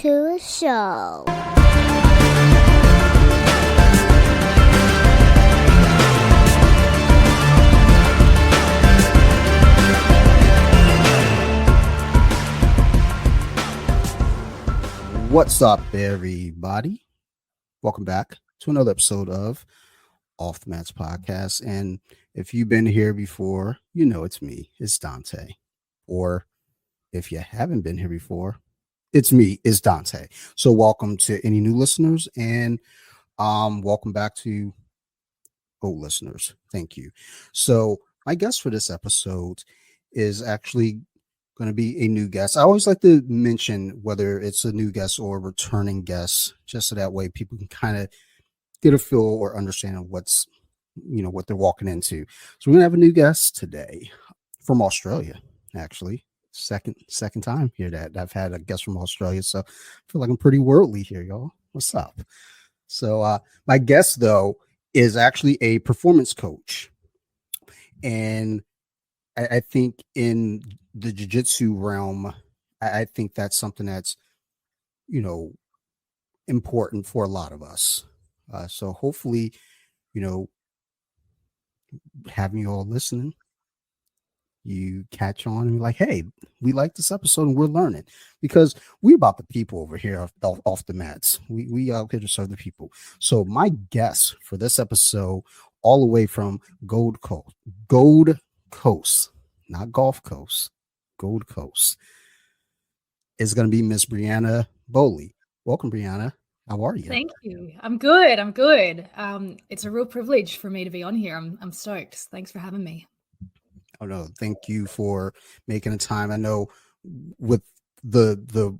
to a show. What's up, everybody? Welcome back to another episode of Off the Mats Podcast. And if you've been here before, you know it's me, it's Dante. Or if you haven't been here before, it's me, it's Dante. So welcome to any new listeners and welcome back to old listeners. Thank you. So my guest for this episode is actually going to be a new guest. I always like to mention whether it's a new guest or a returning guest, just so that way people can kind of get a feel or understand what's, what they're walking into. So we're going to have a new guest today from Australia, actually. Second time here that I've had a guest from Australia. So I feel like I'm pretty worldly here, y'all. What's up? So my guest, though, is actually a performance coach. And I think in the jiu-jitsu realm, I think that's something that's, important for a lot of us. So hopefully, having you all listening, you catch on and be like, hey, we like this episode and we're learning, because we're about the people over here off the mats. We out here to serve the people. So my guest for this episode, all the way from Gold Coast, not Gulf Coast, Gold Coast, is going to be Miss Briana Bowley. Welcome, Briana. How are you? Thank you. I'm good. It's a real privilege for me to be on here. I'm stoked. Thanks for having me. Oh no, thank you for making the time. I know with the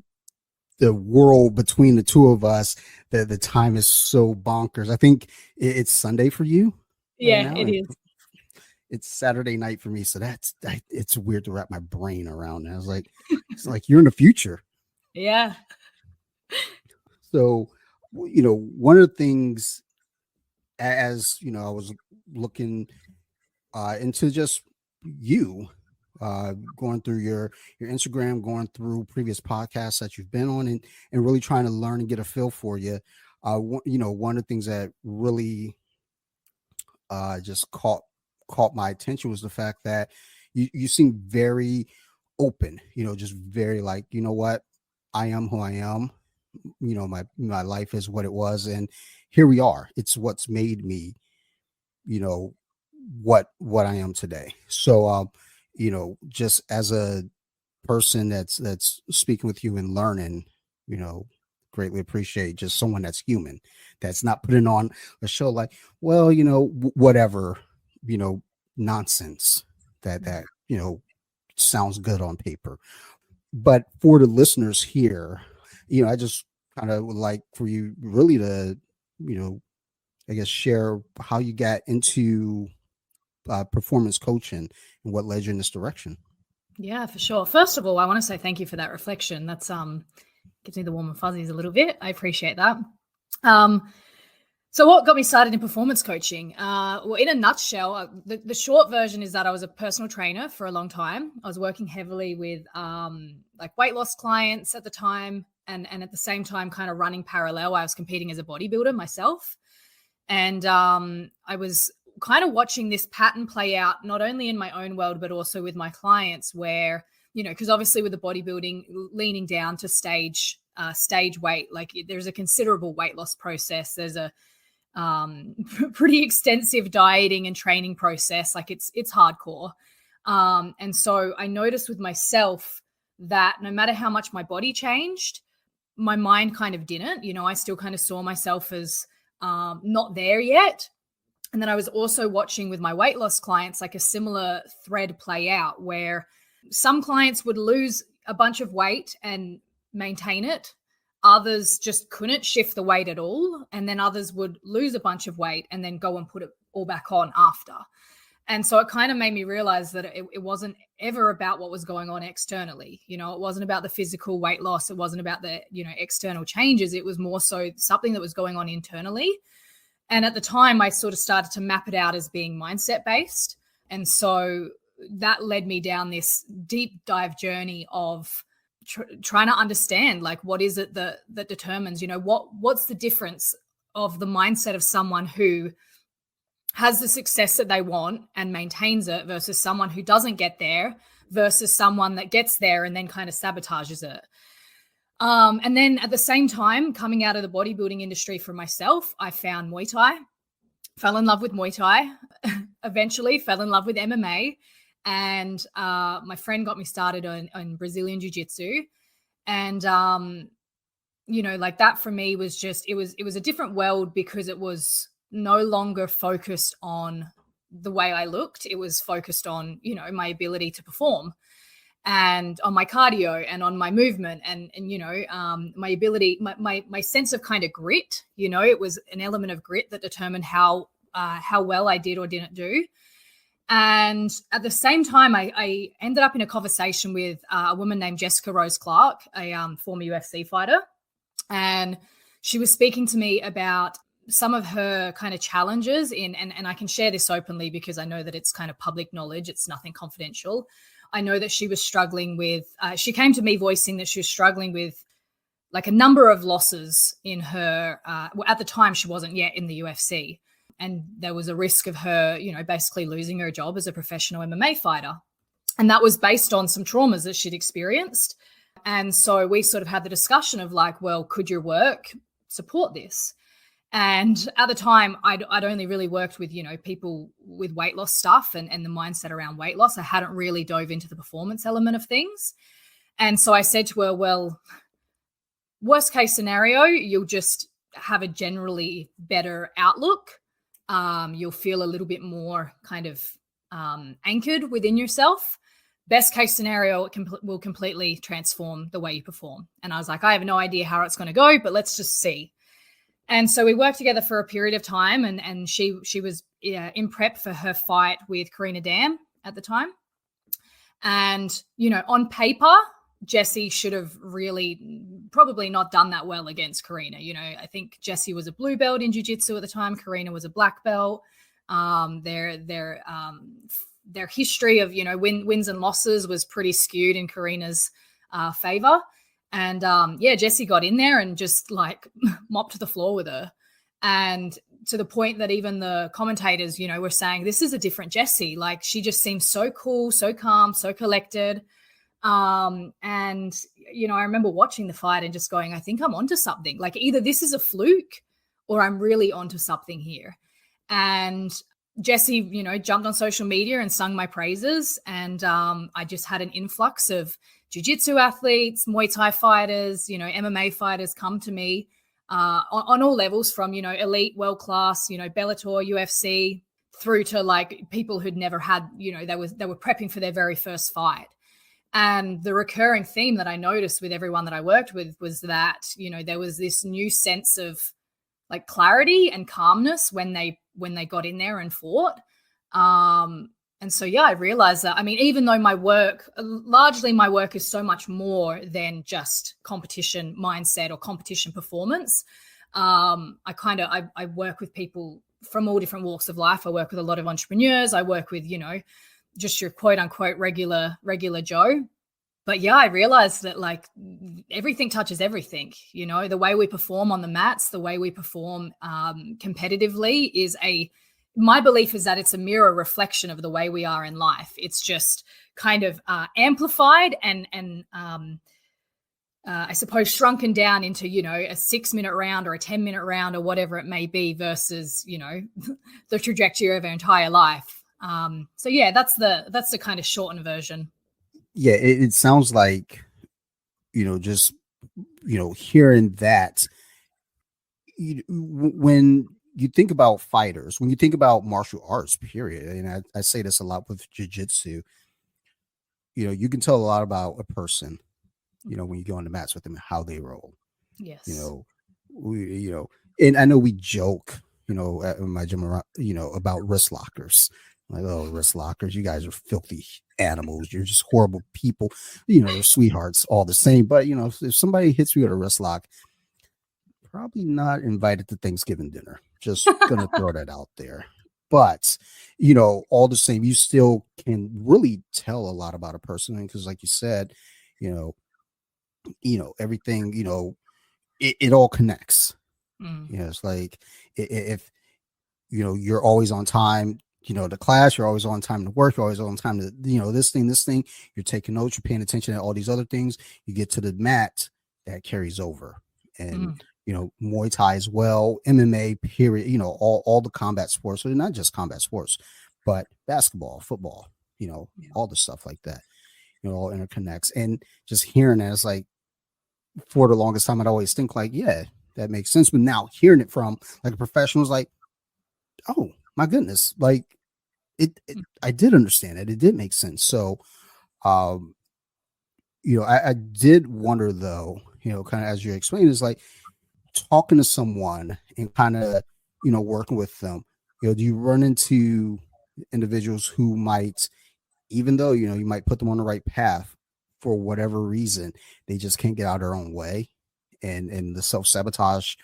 world between the two of us, that the time is so bonkers. I think it's Sunday for you. Yeah, right, it is. It's Saturday night for me, so it's weird to wrap my brain around. I was like, it's like you're in the future. Yeah. So, one of the things, as I was looking into just you, going through your Instagram, going through previous podcasts that you've been on, and really trying to learn and get a feel for you. One of the things that really just caught my attention was the fact that you seem very open, just very like, what, I am who I am. My life is what it was, and here we are. It's what's made me, what I am today. So just as a person that's speaking with you and learning, greatly appreciate just someone that's human, that's not putting on a show like, well, whatever, nonsense that sounds good on paper. But for the listeners here, I just kind of would like for you really to, I guess, share how you got into performance coaching and what led you in this direction. Yeah, for sure. First of all, I want to say thank you for that reflection. That's gives me the warm and fuzzies a little bit. I appreciate that. So what got me started in performance coaching? Well, in a nutshell, the short version is that I was a personal trainer for a long time. I was working heavily with like weight loss clients at the time, and at the same time kind of running parallel. I was competing as a bodybuilder myself. And I was kind of watching this pattern play out, not only in my own world, but also with my clients, where, because obviously with the bodybuilding, leaning down to stage weight, like there's a considerable weight loss process. There's a pretty extensive dieting and training process. Like it's hardcore. And so I noticed with myself that no matter how much my body changed, my mind kind of didn't. I still kind of saw myself as not there yet. And then I was also watching with my weight loss clients, like a similar thread play out, where some clients would lose a bunch of weight and maintain it. Others just couldn't shift the weight at all. And then others would lose a bunch of weight and then go and put it all back on after. And so it kind of made me realize that it wasn't ever about what was going on externally. It wasn't about the physical weight loss. It wasn't about the, external changes. It was more so something that was going on internally. And at the time, I sort of started to map it out as being mindset based. And so that led me down this deep dive journey of trying to understand, like, what is it that determines, what's the difference of the mindset of someone who has the success that they want and maintains it versus someone who doesn't get there versus someone that gets there and then kind of sabotages it. And then at the same time, coming out of the bodybuilding industry for myself, I found Muay Thai, fell in love with Muay Thai, eventually fell in love with MMA. And my friend got me started on Brazilian Jiu-Jitsu. And, like that for me was just, it was a different world because it was no longer focused on the way I looked. It was focused on, my ability to perform and on my cardio and on my movement and my ability, my sense of kind of grit. It was an element of grit that determined how well I did or didn't do. And at the same time, I ended up in a conversation with a woman named Jessica Rose Clark, a former UFC fighter. And she was speaking to me about some of her kind of challenges and I can share this openly because I know that it's kind of public knowledge. It's nothing confidential. I know that she was struggling with, she came to me voicing that she was struggling with like a number of losses in her, at the time she wasn't yet in the UFC. And there was a risk of her, basically losing her job as a professional MMA fighter. And that was based on some traumas that she'd experienced. And so we sort of had the discussion of like, well, could your work support this? And at the time, I'd only really worked with, people with weight loss stuff and the mindset around weight loss. I hadn't really dove into the performance element of things. And so I said to her, well, worst case scenario, you'll just have a generally better outlook. You'll feel a little bit more kind of anchored within yourself. Best case scenario, it will completely transform the way you perform. And I was like, I have no idea how it's going to go, but let's just see. And so we worked together for a period of time, and she was in prep for her fight with Karina Dam at the time. And, on paper, Jessie should have really probably not done that well against Karina. I think Jessie was a blue belt in jiu-jitsu at the time. Karina was a black belt. Their history of, wins and losses was pretty skewed in Karina's favor. And Jessie got in there and just like mopped the floor with her. And to the point that even the commentators, were saying, this is a different Jessie. Like she just seems so cool, so calm, so collected. I remember watching the fight and just going, I think I'm onto something. Like either this is a fluke or I'm really onto something here. And Jessie, jumped on social media and sung my praises. And I just had an influx of jiu-jitsu athletes, Muay Thai fighters, MMA fighters come to me on all levels from, elite, world-class, Bellator, UFC, through to like people who'd never had, they were prepping for their very first fight. And the recurring theme that I noticed with everyone that I worked with was that, there was this new sense of like clarity and calmness when they got in there and fought. And so, I realized that, even though largely my work is so much more than just competition mindset or competition performance. I work with people from all different walks of life. I work with a lot of entrepreneurs. I work with, just your quote unquote regular Joe. But I realized that like everything touches everything, the way we perform on the mats, the way we perform competitively my belief is that it's a mirror reflection of the way we are in life. It's just kind of amplified and I suppose shrunken down into, a 6-minute round or a 10-minute round or whatever it may be versus, the trajectory of our entire life. That's the kind of shortened version. Yeah, it sounds like, just, hearing that, when you think about fighters, when you think about martial arts, period, and I say this a lot with jiu-jitsu, you can tell a lot about a person, when you go on the mats with them, how they roll. Yes. And I know we joke, at my gym, about wrist lockers. Like, oh, wrist lockers, you guys are filthy animals. You're just horrible people. They're sweethearts all the same. But, if somebody hits me with a wrist lock, probably not invited to Thanksgiving dinner. Just going to throw that out there. But, all the same, you still can really tell a lot about a person. Because like you said, everything, it all connects. Mm. It's like if you're always on time, to class, you're always on time to work, you're always on time to, this thing, you're taking notes, you're paying attention to all these other things, you get to the mat, that carries over. And, Mm. Muay Thai as well, MMA, period, all the combat sports, so they're not just combat sports, but basketball, football, Yeah. all the stuff like that, all interconnects. And just hearing that, it's like, for the longest time, I'd always think like, yeah, that makes sense. But now hearing it from like a professional is like, oh my goodness, like it Mm. I did understand it. It did make sense. So, um, I did wonder though, kind of as you explained, is like talking to someone and kind of, working with them, do you run into individuals who might, even though, you might put them on the right path, for whatever reason, they just can't get out of their own way. And the self-sabotage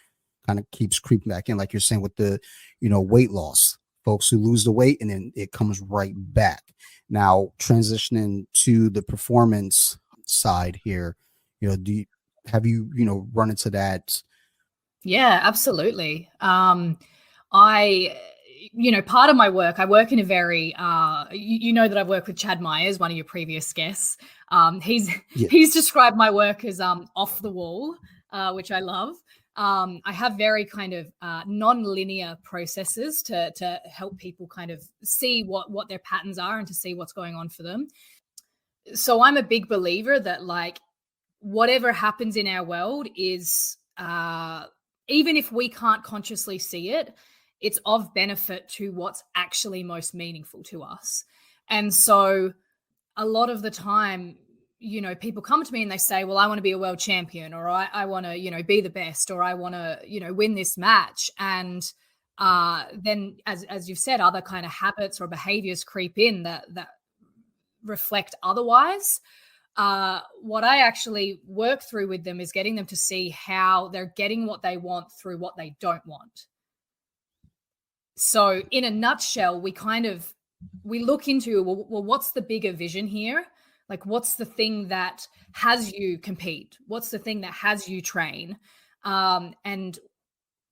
kind of keeps creeping back in, like you're saying with the, weight loss, folks who lose the weight and then it comes right back. Now transitioning to the performance side here, have you, run into that? Yeah, absolutely. I, part of my work, I work in a very, you know that I've worked with Chad Myers, one of your previous guests. He's Yeah. he's described my work as off the wall, which I love. I have very kind of non-linear processes to help people kind of see what their patterns are and to see what's going on for them. So I'm a big believer that like whatever happens in our world is even if we can't consciously see it, it's of benefit to what's actually most meaningful to us. And so a lot of the time, people come to me and they say, well, I want to be a world champion, or I want to, be the best, or I want to, win this match. And then as you've said, other kind of habits or behaviors creep in that reflect otherwise. What I actually work through with them is getting them to see how they're getting what they want through what they don't want. So in a nutshell, we look into, well, what's the bigger vision here? Like, what's the thing that has you compete? What's the thing that has you train? And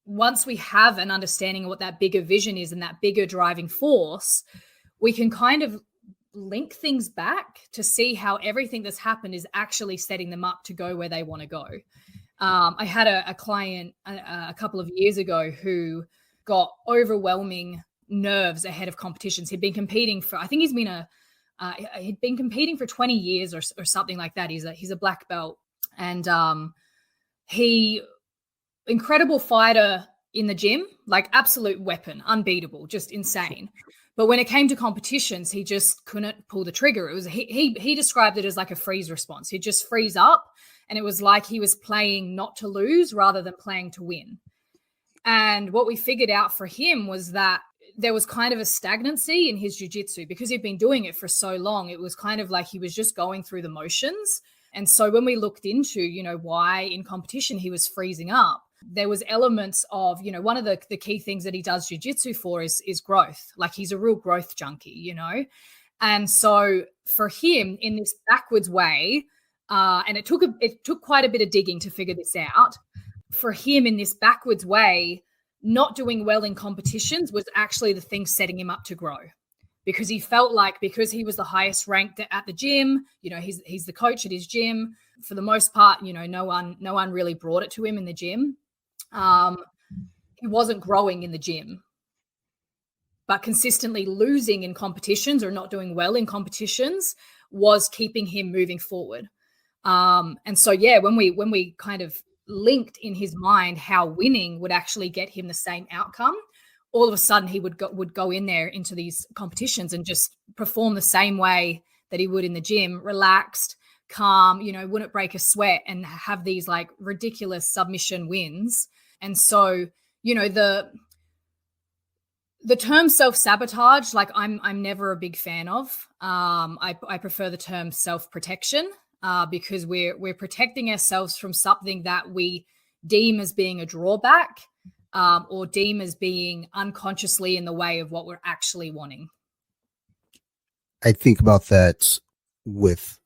once we have an understanding of what that bigger vision is and that bigger driving force, we can kind of link things back to see how everything that's happened is actually setting them up to go where they want to go. I had a client a couple of years ago who got overwhelming nerves ahead of competitions. He'd been competing for, I think he'd been competing for 20 years or something like that. He's a black belt, and he incredible fighter in the gym, like absolute weapon, unbeatable, just insane. But when it came to competitions, he just couldn't pull the trigger. It was he described it as like a freeze response. He'd just freeze up, and it was like he was playing not to lose rather than playing to win. And what we figured out for him was that there was kind of a stagnancy in his jiu-jitsu because he'd been doing it for so long. It was kind of like he was just going through the motions. And so when we looked into, why in competition he was freezing up, there was elements of, one of the key things that he does jiu-jitsu for is growth. Like he's a real growth junkie, And so for him in this backwards way, and it took quite a bit of digging to figure this out. For him in this backwards way, not doing well in competitions was actually the thing setting him up to grow. Because he felt like because he was the highest ranked at the gym, he's the coach at his gym. For the most part, no one really brought it to him in the gym. He wasn't growing in the gym, but consistently losing in competitions or not doing well in competitions was keeping him moving forward. And so, yeah, when we kind of linked in his mind how winning would actually get him the same outcome, all of a sudden he would go in there into these competitions and just perform the same way that he would in the gym, relaxed, calm, wouldn't break a sweat and have these like ridiculous submission wins. And so, the term self-sabotage, like I'm never a big fan of. I prefer the term self-protection because we're protecting ourselves from something that we deem as being a drawback or deem as being unconsciously in the way of what we're actually wanting. I think about that with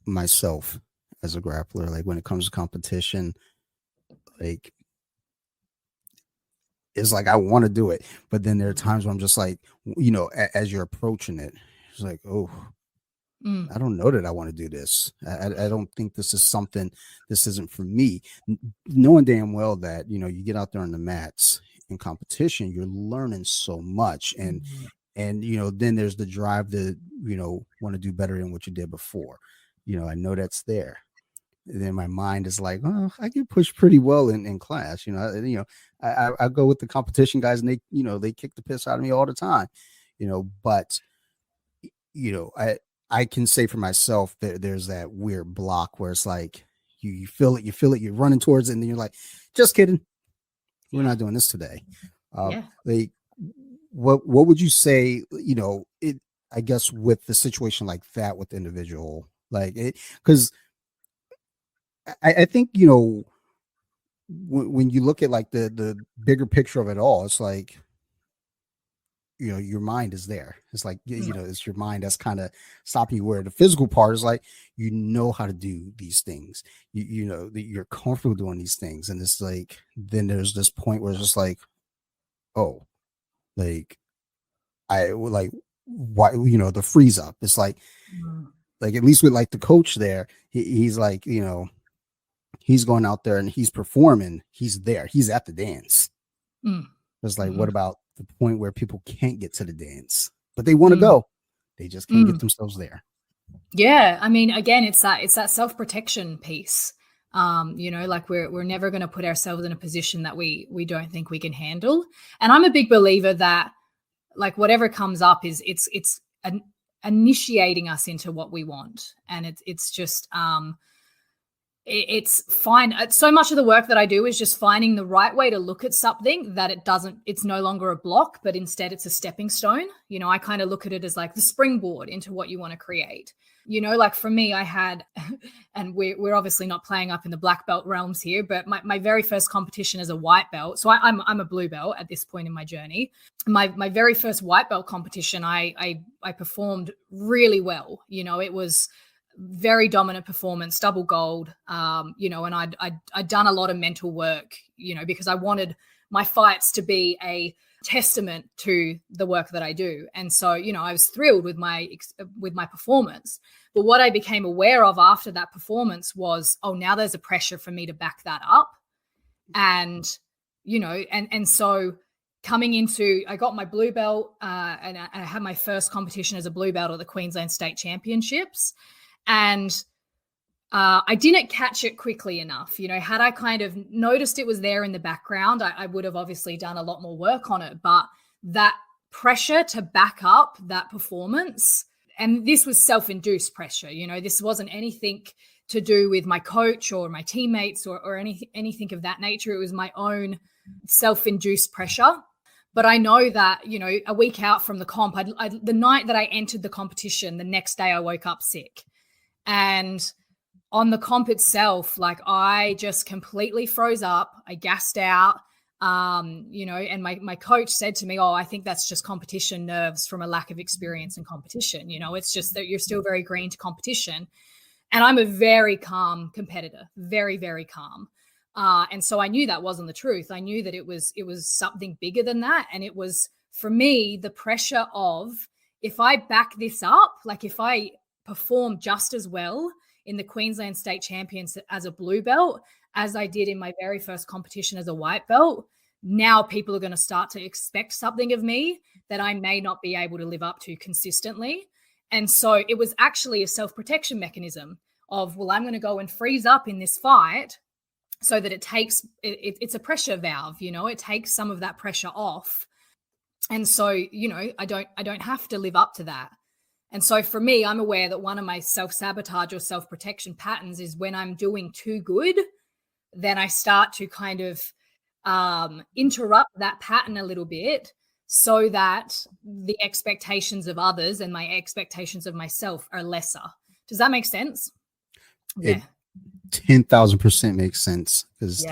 myself as a grappler. Like when it comes to competition, like it's like I want to do it, but then there are times where I'm just like, as you're approaching it, it's like, oh, Mm. I don't know that I want to do this. I don't think this is something. This isn't for me. Knowing damn well that you get out there on the mats in competition, you're learning so much, and then there's the drive to want to do better than what you did before. I know that's there. And then my mind is like, oh, I get pushed pretty well in class. I go with the competition guys, and they kick the piss out of me all the time. But I can say for myself that there's that weird block where it's like you feel it, you're running towards it, and then you're like, just kidding, we're not doing this today. Yeah. Like, what would you say? It, I guess, with the situation like that with the individual, like it, because I think when you look at like the bigger picture of it all, it's like your mind is there. It's like it's your mind that's kind of stopping you, where the physical part is like how to do these things, that you're comfortable doing these things, and it's like then there's this point where it's just like, oh, like I like why the freeze up. It's like at least with like the coach there, he's like he's going out there and he's performing, he's there, he's at the dance. It's like, what about the point where people can't get to the dance, but they want to go, they just can't get themselves there? Yeah, I mean, again, it's that self-protection piece. Like we're never going to put ourselves in a position that we don't think we can handle. And I'm a big believer that like whatever comes up it's initiating us into what we want, and it's just it's fine. So much of the work that I do is just finding the right way to look at something that it's no longer a block, but instead it's a stepping stone. I kind of look at it as like the springboard into what you want to create. Like for me, I had, and we're obviously not playing up in the black belt realms here, but my very first competition as a white belt. So I'm a blue belt at this point in my journey. My very first white belt competition, I performed really well. It was very dominant performance, double gold, and I'd done a lot of mental work, because I wanted my fights to be a testament to the work that I do. And so, I was thrilled with my performance. But what I became aware of after that performance was, oh, now there's a pressure for me to back that up. And, and so coming into, I got my blue belt and I had my first competition as a blue belt at the Queensland State Championships. And I didn't catch it quickly enough. Had I kind of noticed it was there in the background, I would have obviously done a lot more work on it. But that pressure to back up that performance, and this was self-induced pressure, this wasn't anything to do with my coach or my teammates or anything of that nature. It was my own self-induced pressure. But I know that, a week out from the comp, the night that I entered the competition, the next day I woke up sick. And on the comp itself, like I just completely froze up. I gassed out, and my coach said to me, oh, I think that's just competition nerves from a lack of experience in competition. It's just that you're still very green to competition. And I'm a very calm competitor, very, very calm. And so I knew that wasn't the truth. I knew that it was something bigger than that. And it was, for me, the pressure of, if I back this up, like if I perform just as well in the Queensland State Champions as a blue belt as I did in my very first competition as a white belt, now people are going to start to expect something of me that I may not be able to live up to consistently. And so it was actually a self-protection mechanism of, well, I'm going to go and freeze up in this fight so that it's a pressure valve, it takes some of that pressure off. And so, I don't have to live up to that. And so for me, I'm aware that one of my self-sabotage or self-protection patterns is when I'm doing too good, then I start to kind of interrupt that pattern a little bit so that the expectations of others and my expectations of myself are lesser. Does that make sense? Yeah. 10,000% makes sense, because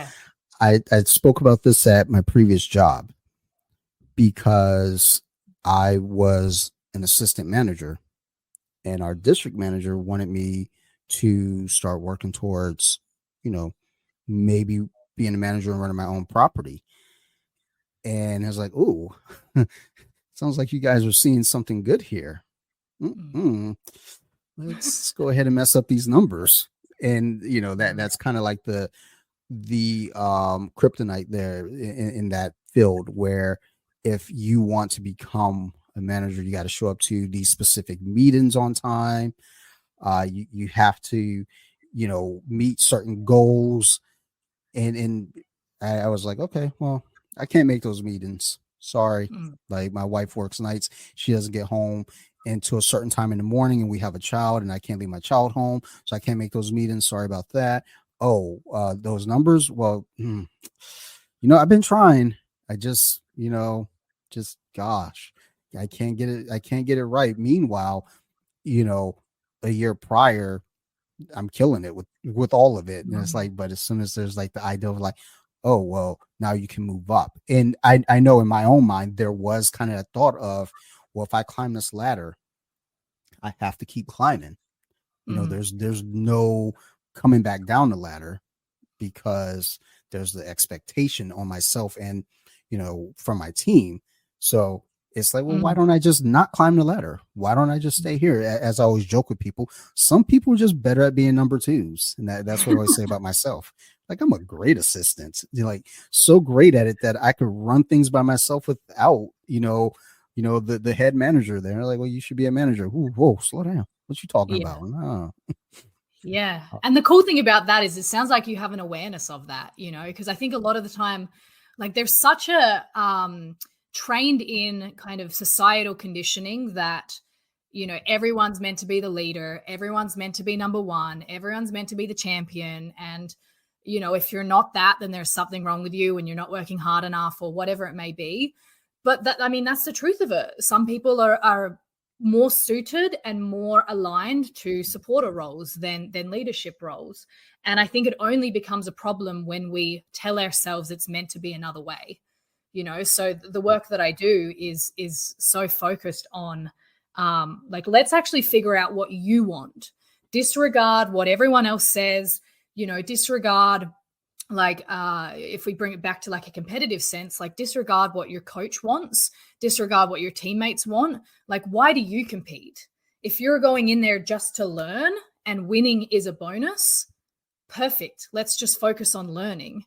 I spoke about this at my previous job, because I was an assistant manager and our district manager wanted me to start working towards, you know, maybe being a manager and running my own property. And I was like, "Ooh, sounds like you guys are seeing something good here. Mm. Mm-mm. Let's go ahead and mess up these numbers." And Mm. that's kind of like the kryptonite there in that field, where if you want to become a manager, you got to show up to these specific meetings on time. You have to, meet certain goals. And I was like, okay, well, I can't make those meetings. Sorry. Mm. Like, my wife works nights. She doesn't get home until a certain time in the morning, and we have a child, and I can't leave my child home, so I can't make those meetings. Sorry about that. Oh, those numbers. Well, I've been trying. I just gosh, I can't get it. I can't get it right. Meanwhile, you know, a year prior, I'm killing it with all of it. And it's Mm. like, but as soon as there's like the idea of like, oh well, now you can move up. And I know in my own mind there was kind of a thought of, well, if I climb this ladder, I have to keep climbing. Mm. There's no coming back down the ladder, because there's the expectation on myself and from my team. So it's like, well, why Mm. don't I just not climb the ladder? Why don't I just stay here? As I always joke with people, some people are just better at being number twos, and that's what I always say about myself. Like, I'm a great assistant, like, so great at it that I could run things by myself without the head manager there. Like, well, you should be a manager. Ooh, whoa, slow down. What you talking Yeah. about? No. Yeah. And the cool thing about that is it sounds like you have an awareness of that, because I think a lot of the time, like, there's such a trained in kind of societal conditioning that, everyone's meant to be the leader, everyone's meant to be number one, everyone's meant to be the champion. And, if you're not that, then there's something wrong with you and you're not working hard enough or whatever it may be. But that's the truth of it. Some people are more suited and more aligned to supporter roles than leadership roles. And I think it only becomes a problem when we tell ourselves it's meant to be another way. So the work that I do is so focused on like, let's actually figure out what you want. Disregard what everyone else says, disregard, like, if we bring it back to like a competitive sense, like, disregard what your coach wants, disregard what your teammates want. Like, why do you compete? If you're going in there just to learn and winning is a bonus, perfect. Let's just focus on learning.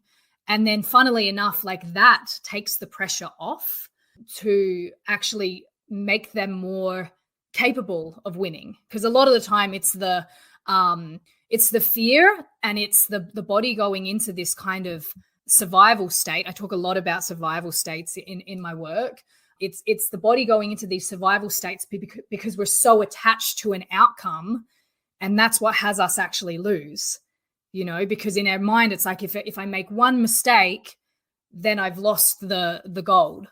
And then, funnily enough, like, that takes the pressure off to actually make them more capable of winning. Because a lot of the time it's the fear, and it's the body going into this kind of survival state. I talk a lot about survival states in my work. It's the body going into these survival states because we're so attached to an outcome, and that's what has us actually lose. Because in our mind it's like, if I make one mistake, then I've lost the gold.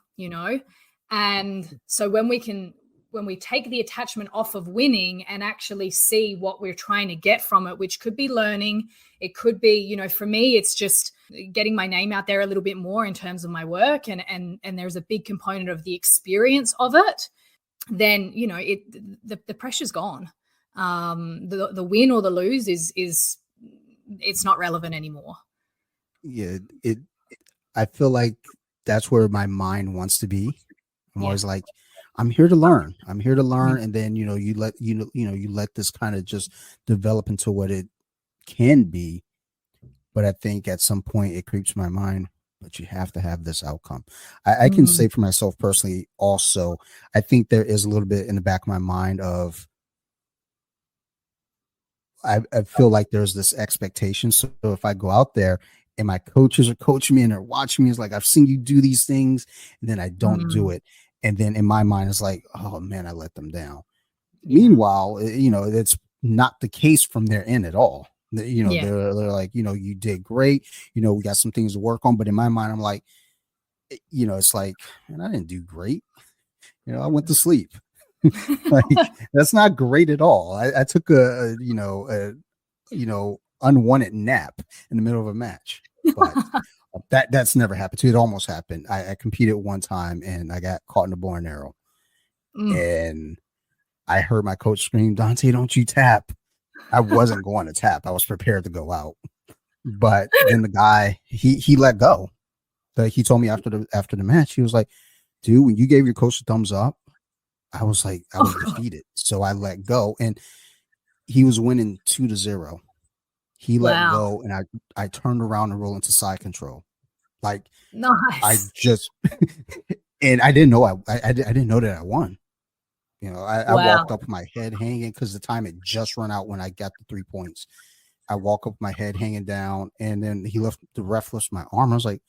And so when we take the attachment off of winning and actually see what we're trying to get from it, which could be learning, it could be, for me, it's just getting my name out there a little bit more in terms of my work, and there's a big component of the experience of it, then the pressure's gone. The win or the lose is it's not relevant anymore. Yeah, I feel like that's where my mind wants to be. I'm Yeah. always like, I'm here to learn. I'm here to Mm. learn. And then, you let this kind of just develop into what it can be. But I think at some point it creeps my mind, but you have to have this outcome. I can Mm. say for myself personally also, I think there is a little bit in the back of my mind of, I feel like there's this expectation. So if I go out there and my coaches are coaching me and they're watching me, it's like, I've seen you do these things, and then I don't do Mm. it. And then in my mind, it's like, oh man, I let them down. Yeah. Meanwhile, it's not the case from their end at all. Yeah. They're like, you did great. We got some things to work on. But in my mind, I'm like, it's like, man, I didn't do great. I went to sleep. Like, that's not great at all. I took unwanted nap in the middle of a match, but that's never happened to. It almost happened. I competed one time and I got caught in a bow and arrow, Mm. and I heard my coach scream, "Dante, don't you tap?" I wasn't going to tap. I was prepared to go out. But then the guy, he let go. He told me after the match, he was like, dude, when you gave your coach a thumbs up, I was like, I Oh was god. defeated. So I let go. And he was winning 2-0. He let Wow. go and I turned around and rolled into side control. Like I Nice. just and I didn't know I didn't know that I won. I Wow. walked up with my head hanging because the time had just run out when I got the 3 points. I walk up with my head hanging down, and then the ref lifts my arm. I was like,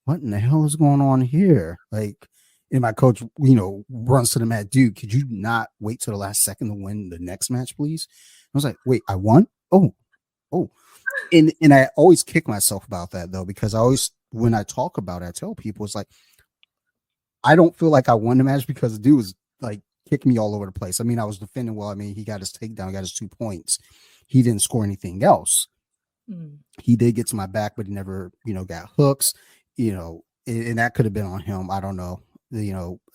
what in the hell is going on here? Like, and my coach, runs to the mat, dude, could you not wait till the last second to win the next match, please? I was like, wait, I won? Oh. And I always kick myself about that though, because when I talk about it, I tell people it's like I don't feel like I won the match because the dude was like kicking me all over the place. I mean, I was defending well. I mean, he got his takedown, got his 2 points. He didn't score anything else. Mm. He did get to my back, but he never, got hooks, and that could have been on him. I don't know.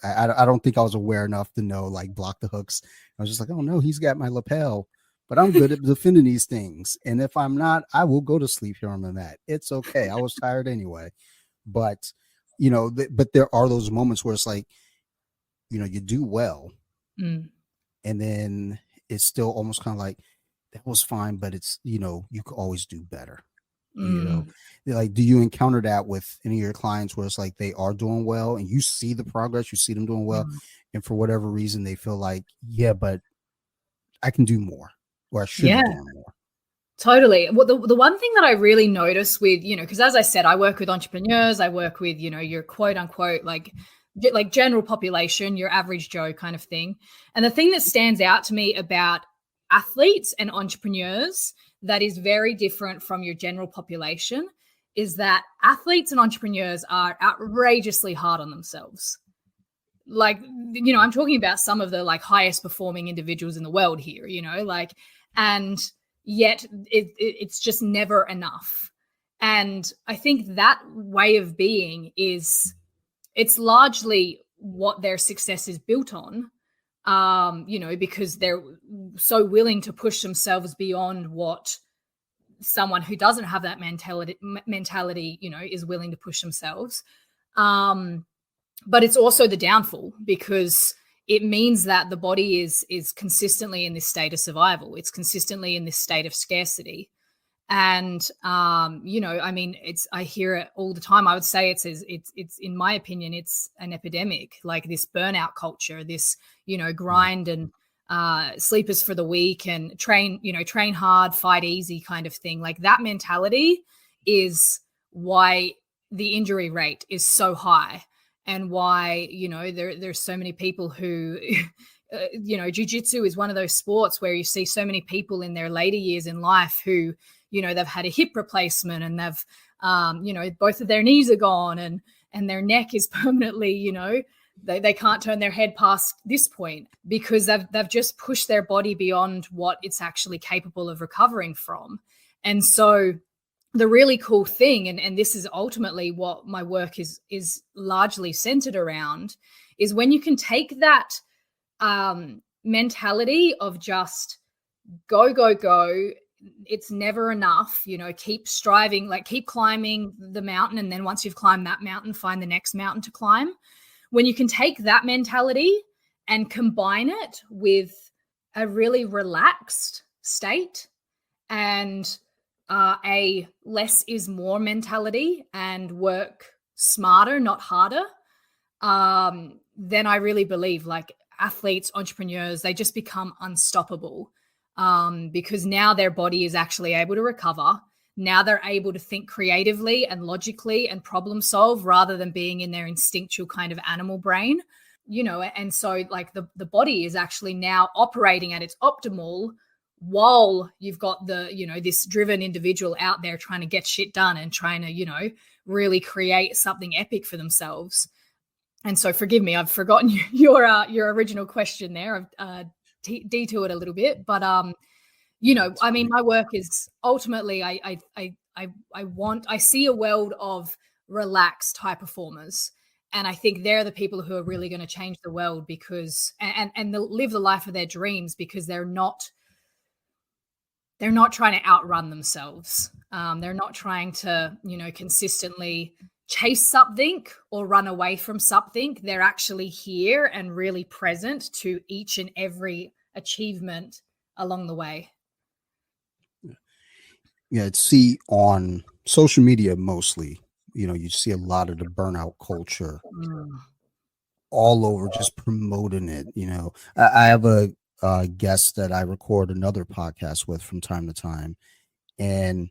I don't think I was aware enough to know, like, block the hooks. I was just like, oh no, he's got my lapel, but I'm good at defending these things. And if I'm not, I will go to sleep here on the mat. It's okay. I was tired anyway. But, but there are those moments where it's like, you do well, Mm. and then it's still almost kind of like, that was fine, but it's, you could always do better. you know Mm. like, do you encounter that with any of your clients where it's like they are doing well and you see the progress, you see them doing well, Mm. and for whatever reason they feel like, yeah, but I can do more, or I should be Yeah. doing more? Totally. Well, the one thing that I really notice with, because as I said, I work with entrepreneurs, I work with, your quote unquote, like general population, your average Joe kind of thing. And the thing that stands out to me about athletes and entrepreneurs that is very different from your general population is that athletes and entrepreneurs are outrageously hard on themselves. Like, I'm talking about some of the like highest performing individuals in the world here, and yet it's just never enough. And I think that way of being it's largely what their success is built on, because they're so willing to push themselves beyond what someone who doesn't have that mentality, is willing to push themselves. But it's also the downfall, because it means that the body is consistently in this state of survival. It's consistently in this state of scarcity. And I mean, I hear it all the time. I would say it's in my opinion, it's an epidemic, like this burnout culture, this, Mhm. grind and sleepers for the week and train hard, fight easy kind of thing. Like that mentality is why the injury rate is so high, and why, there's so many people who jiu-jitsu is one of those sports where you see so many people in their later years in life who, they've had a hip replacement, and they've both of their knees are gone, and their neck is permanently, they can't turn their head past this point, because they've just pushed their body beyond what it's actually capable of recovering from. And so the really cool thing, and this is ultimately what my work is largely centered around, is when you can take that mentality of just go, go, go. It's never enough, keep striving, like keep climbing the mountain. And then once you've climbed that mountain, find the next mountain to climb. When you can take that mentality and combine it with a really relaxed state and a less is more mentality, and work smarter, not harder, then I really believe like athletes, entrepreneurs, they just become unstoppable, because now their body is actually able to recover. Now they're able to think creatively and logically and problem solve, rather than being in their instinctual kind of animal brain, and so like the body is actually now operating at its optimal, while you've got the, this driven individual out there trying to get shit done and trying to, really create something epic for themselves. And so forgive me, I've forgotten your original question there. I've detoured a little bit, but That's I mean, fine. my work is ultimately, I see a world of relaxed high performers, and I think they're the people who are really going to change the world, because and they'll live the life of their dreams, because they're not they're not trying to outrun themselves. They're not trying to, consistently chase something or run away from something. They're actually here and really present to each and every achievement along the way. Yeah, see on social media mostly, you see a lot of the burnout culture Mm. all over, just promoting it. I have a guest that I record another podcast with from time to time, and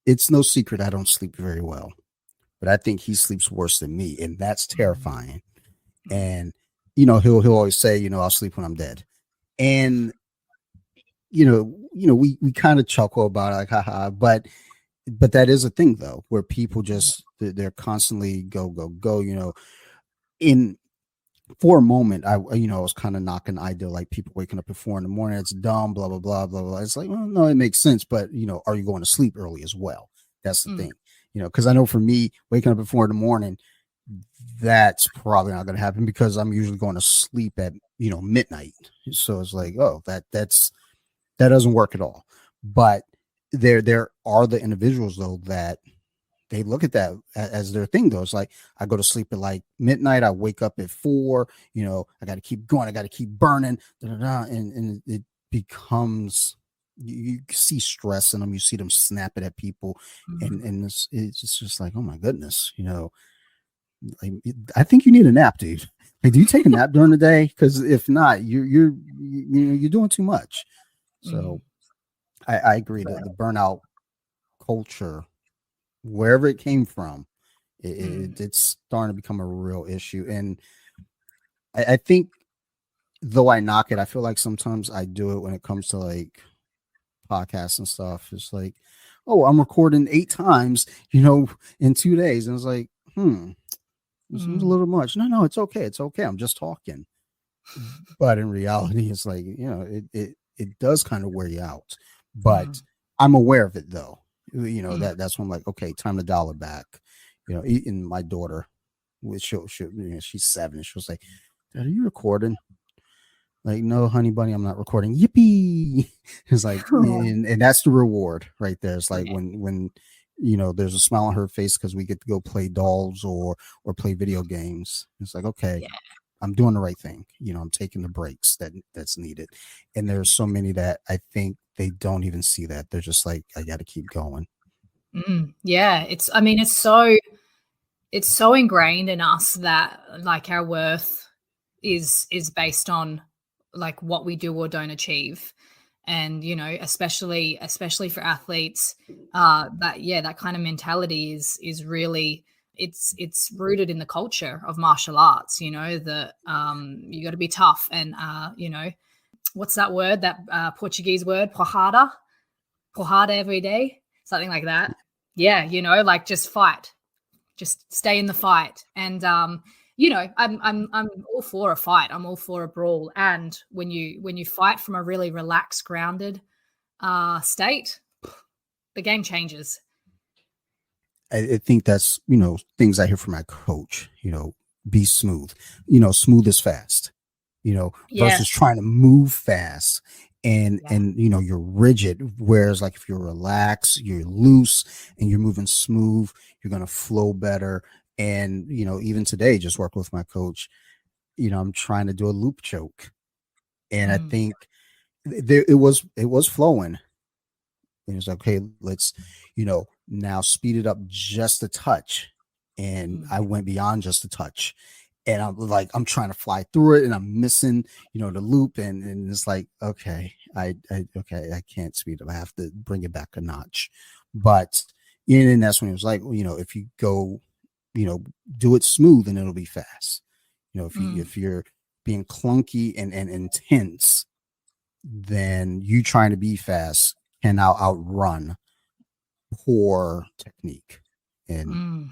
it's no secret I don't sleep very well, but I think he sleeps worse than me, and that's Mm. terrifying. Mm. And he'll always say, I'll sleep when I'm dead. And we kind of chuckle about it, like, haha, but that is a thing though, where people just they're constantly go go go. In for a moment, I was kind of knocking the idea like people waking up at 4 in the morning. It's dumb, blah blah blah blah blah. It's like, well, no, it makes sense, but are you going to sleep early as well? That's the Mm. thing. Because I know for me, waking up at 4 in the morning, that's probably not going to happen because I'm usually going to sleep at midnight. So it's like, oh, that doesn't work at all. But there are the individuals though that they look at that as their thing though. It's like, I go to sleep at like midnight, I wake up at 4, I got to keep going, I got to keep burning, da, da, da, and it becomes, you see stress in them, you see them snap it at people, and Mm. it's just like, oh my goodness, like, I think you need a nap, dude. Like, do you take a nap during the day? Because if not, you're doing too much. Mm. So I agree that the burnout culture, wherever it came from, Mm. it's starting to become a real issue. And I think, though I knock it, I feel like sometimes I do it when it comes to like podcasts and stuff. It's like, oh, I'm recording 8 times, in 2 days. And it's like, it seems a Mm. little much. No, it's okay. It's okay. I'm just talking. But in reality, it's like, it does kind of wear you out. But Mm. I'm aware of it though. Mm. That's when I'm like, okay, time to dial it back. And my daughter, she's 7, and she was like, Dad, are you recording? Like, no, honey bunny, I'm not recording. Yippee! It's like, and that's the reward right there. It's like Yeah. when there's a smile on her face because we get to go play dolls or play video games. It's like, okay, Yeah. I'm doing the right thing. I'm taking the breaks that's needed. And there's so many that I think they don't even see that. They're just like, I got to keep going. Yeah. I mean, it's so ingrained in us that like our worth is based on like what we do or don't achieve. And especially for athletes, that kind of mentality is really, it's rooted in the culture of martial arts, that you got to be tough. And what's that word, that Portuguese word, porrada every day, something like that. Yeah, like just fight, just stay in the fight. And I'm all for a fight, I'm all for a brawl. And when you fight from a really relaxed, grounded state, the game changes. I think that's, things I hear from my coach, be smooth, smooth is fast, versus Yes. trying to move fast and, Yeah. and, you're rigid. Whereas like if you're relaxed, you're loose and you're moving smooth, you're going to flow better. And, even today, just working with my coach, I'm trying to do a loop choke. And I Mm. think it was flowing. And it's like, okay, let's, now speed it up just a touch. And Mm. I went beyond just a touch. And I'm like, I'm trying to fly through it and I'm missing, the loop. And it's like, okay, okay, I can't speed up. I have to bring it back a notch. But and that's when it was like, if you go, do it smooth and it'll be fast. Mm. If you're being clunky and intense, then you trying to be fast can now outrun poor technique. And Mm.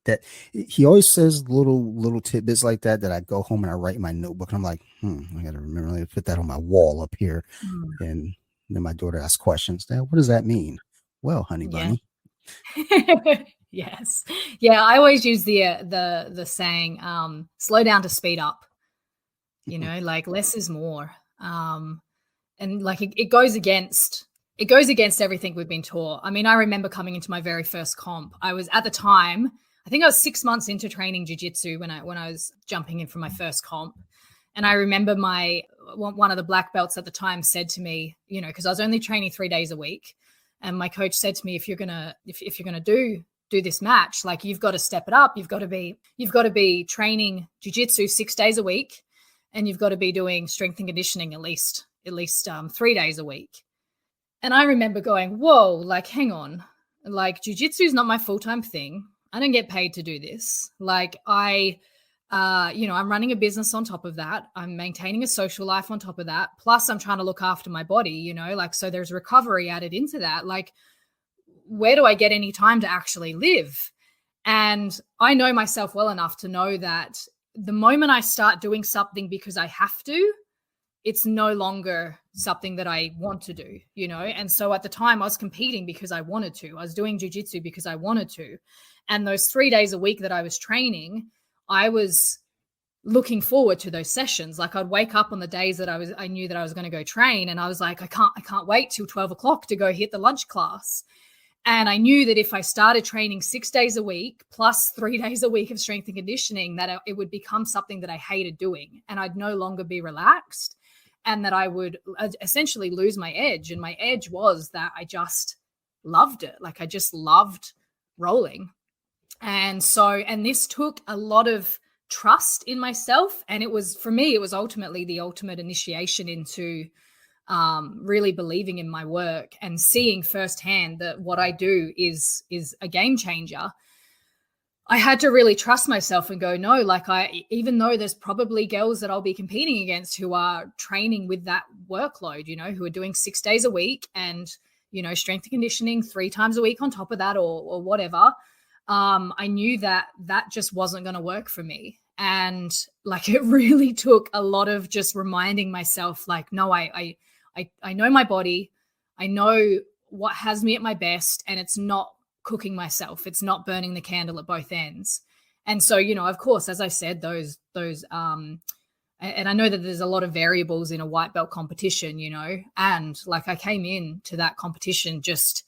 that he always says little tidbits like that I go home and I write in my notebook, and I'm like, I gotta remember to put that on my wall up here. Mm. And then my daughter asks questions, Dad, what does that mean? Well, honey Yeah. bunny. Yes. Yeah, I always use the saying, slow down to speed up, like less is more. and like it goes against everything we've been taught. I mean, I remember coming into my very first comp. I was at the time, I think I was 6 months into training jiu-jitsu when I was jumping in for my first comp. And I remember one of the black belts at the time said to me, because I was only training 3 days a week, and my coach said to me, if you're gonna do this match, like, you've got to step it up. You've got to be training jiu-jitsu 6 days a week, and you've got to be doing strength and conditioning at least 3 days a week. And I remember going, whoa, like, hang on, like, jiu-jitsu is not my full-time thing. I don't get paid to do this. Like, I'm running a business on top of that. I'm maintaining a social life on top of that. Plus I'm trying to look after my body, like, so there's recovery added into that. Like, where do I get any time to actually live? And I know myself well enough to know that the moment I start doing something because I have to, it's no longer something that I want to do, And so at the time I was competing because I wanted to. I was doing jiu-jitsu because I wanted to. And those 3 days a week that I was training, I was looking forward to those sessions. Like, I'd wake up on the days that I knew that I was going to go train, and I was like, I can't wait till 12 o'clock to go hit the lunch class. And I knew that if I started training 6 days a week plus 3 days a week of strength and conditioning, that it would become something that I hated doing, and I'd no longer be relaxed, and that I would essentially lose my edge. And my edge was that I just loved it. Like, I just loved rolling. And this took a lot of trust in myself. And for me, it was ultimately the ultimate initiation into really believing in my work and seeing firsthand that what I do is a game changer. I had to really trust myself and go, no, like, even though there's probably girls that I'll be competing against who are training with that workload, who are doing 6 days a week and, strength and conditioning 3 times a week on top of that, or whatever. I knew that just wasn't going to work for me. And like, it really took a lot of just reminding myself, like, no, I know my body. I know what has me at my best, and it's not cooking myself. It's not burning the candle at both ends. And so, of course, as I said, those, and I know that there's a lot of variables in a white belt competition, and like, I came in to that competition just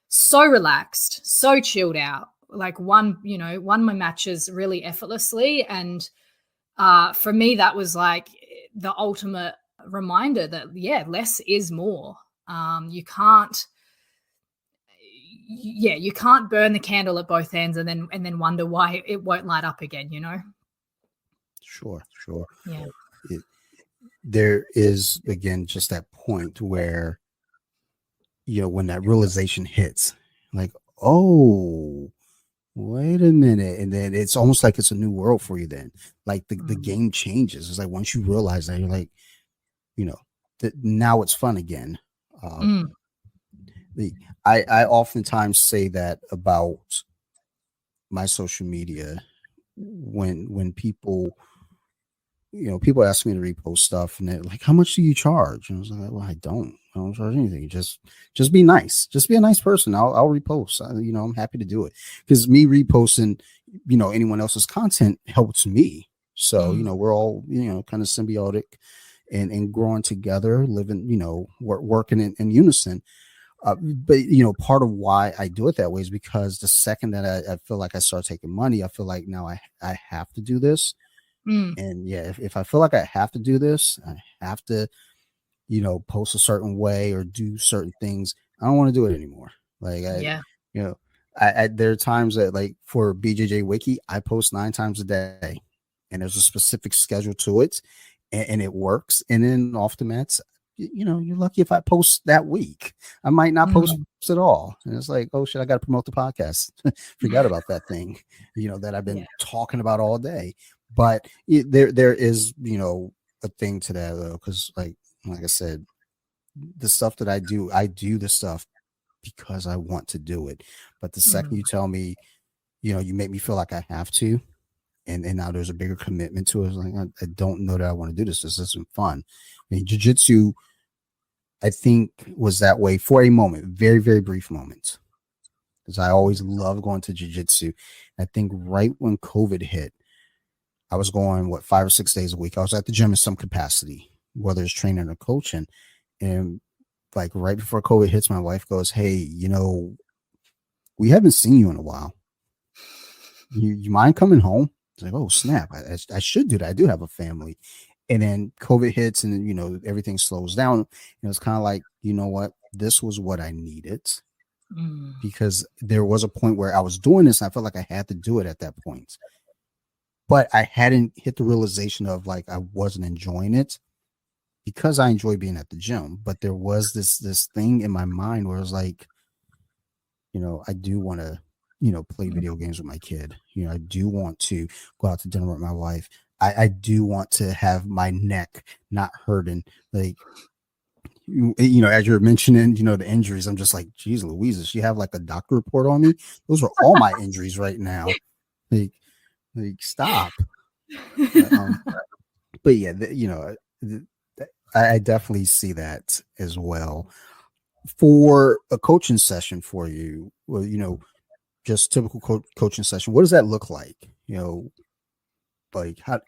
so relaxed, so chilled out, like, won my matches really effortlessly. And for me, that was like the ultimate reminder that, less is more. You can't burn the candle at both ends and then wonder why it won't light up again, Sure. Yeah. There is, again, just that point where, when that realization hits, like, oh, wait a minute. And then it's almost like it's a new world for you then. Like, the game changes. It's like, once you realize that, you're like, that now it's fun again. I oftentimes say that about my social media when people ask me to repost stuff, and they're like, how much do you charge? And I was like, well, I don't charge anything. Just be nice. Just be a nice person. I'll repost. I'm happy to do it, because me reposting, anyone else's content helps me. So, we're all, kind of symbiotic and growing together, living, working in unison. But part of why I do it that way is because the second that I feel like I start taking money, I feel like now I have to do this. And if I feel like I have to do this, I have to, post a certain way or do certain things, I don't want to do it anymore. Like, there are times that, like, for BJJ Wiki, I post 9 times a day, and there's a specific schedule to it, and it works. And then off the mats, you're lucky if I post that week. I might not post at all. And it's like, oh shit, I got to promote the podcast. Forgot about that thing, that I've been talking about all day. But there is, a thing to that, though, because like I said, the stuff that I do the stuff because I want to do it. But the second you tell me, you make me feel like I have to, and now there's a bigger commitment to it. It's like, I don't know that I want to do this. This isn't fun. I mean, jiu-jitsu, I think, was that way for a moment, very, very brief moment, because I always loved going to jiu-jitsu. I think right when COVID hit, I was going 5 or 6 days a week. I was at the gym in some capacity, whether it's training or coaching. And like right before COVID hits, my wife goes, "Hey, we haven't seen you in a while. You mind coming home?" It's like, "Oh snap! I should do that. I do have a family." And then COVID hits, and everything slows down. And it's kind of like, you know what? This was what I needed, Mm. because there was a point where I was doing this, and I felt like I had to do it at that point. But I hadn't hit the realization of like I wasn't enjoying it, because I enjoy being at the gym. But there was this thing in my mind where it was like, I do want to, play video games with my kid. I do want to go out to dinner with my wife. I do want to have my neck not hurting. Like, as you're mentioning, the injuries, I'm just like, geez, Louise, does she have like a doctor report on me? Those are all my injuries right now. Like, stop. Um, but yeah, I definitely see that as well. For a coaching session for you, well, just typical coaching session, what does that look like? Like how,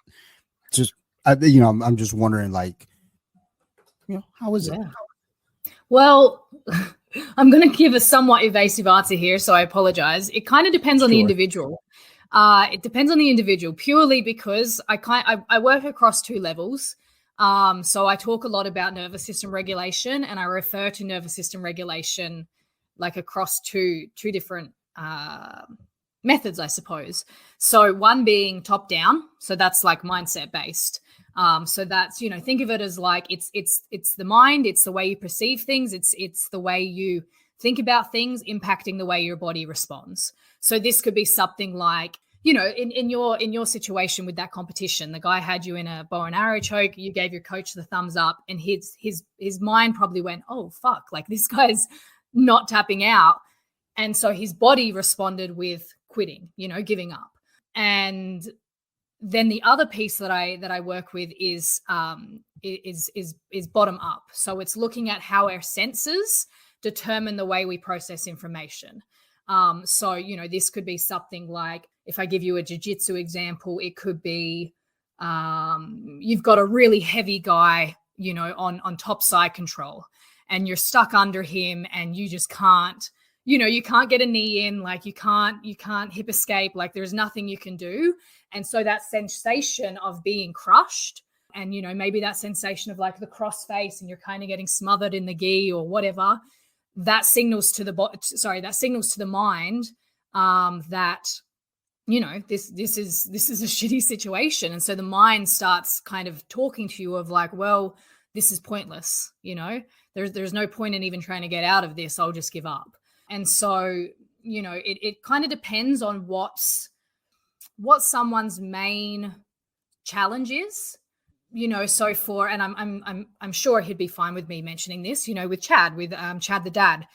just, I'm just wondering, like, how is it? Yeah. Well, I'm going to give a somewhat evasive answer here, so I apologize. It kind of depends on the Sure. individual. It depends on the individual, purely because I work across two levels. So I talk a lot about nervous system regulation, and I refer to nervous system regulation like across two different methods, I suppose. So one being top down, so that's like mindset based. So that's, think of it as like it's the mind, it's the way you perceive things, it's the way you think about things impacting the way your body responds. So this could be something like, in your situation with that competition, the guy had you in a bow and arrow choke, you gave your coach the thumbs up, and his mind probably went, oh fuck, like this guy's not tapping out. And so his body responded with quitting, giving up. And then the other piece that I work with is bottom up. So it's looking at how our senses determine the way we process information. So this could be something like, if I give you a jiu-jitsu example, it could be you've got a really heavy guy, on top side control, and you're stuck under him, and you just can't. You can't get a knee in, like you can't hip escape, like there's nothing you can do. And so that sensation of being crushed, and, maybe that sensation of like the cross face and you're kind of getting smothered in the gi or whatever, that signals to the mind that, this is a shitty situation. And so the mind starts kind of talking to you of like, well, this is pointless. There's no point in even trying to get out of this. I'll just give up. And so, it kind of depends on what someone's main challenge is, so and I'm sure he'd be fine with me mentioning this, with Chad the dad.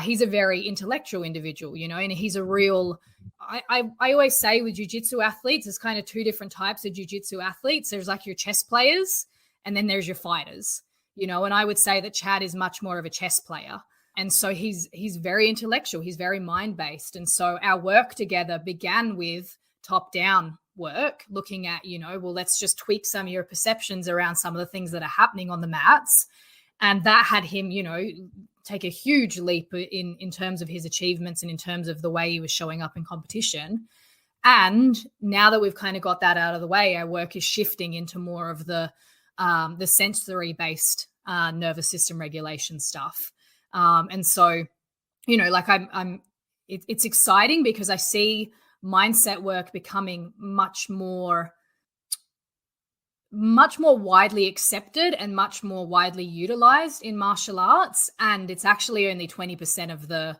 He's a very intellectual individual, and he's a real, I always say with jiu-jitsu athletes, there's kind of two different types of jiu-jitsu athletes. There's like your chess players, and then there's your fighters, and I would say that Chad is much more of a chess player. And so he's very intellectual. He's very mind-based. And so our work together began with top-down work, looking at, well, let's just tweak some of your perceptions around some of the things that are happening on the mats. And that had him, take a huge leap in terms of his achievements and in terms of the way he was showing up in competition. And now that we've kind of got that out of the way, our work is shifting into more of the sensory-based nervous system regulation stuff. And so, like it's exciting because I see mindset work becoming much more widely accepted and much more widely utilized in martial arts. And it's actually only 20% of the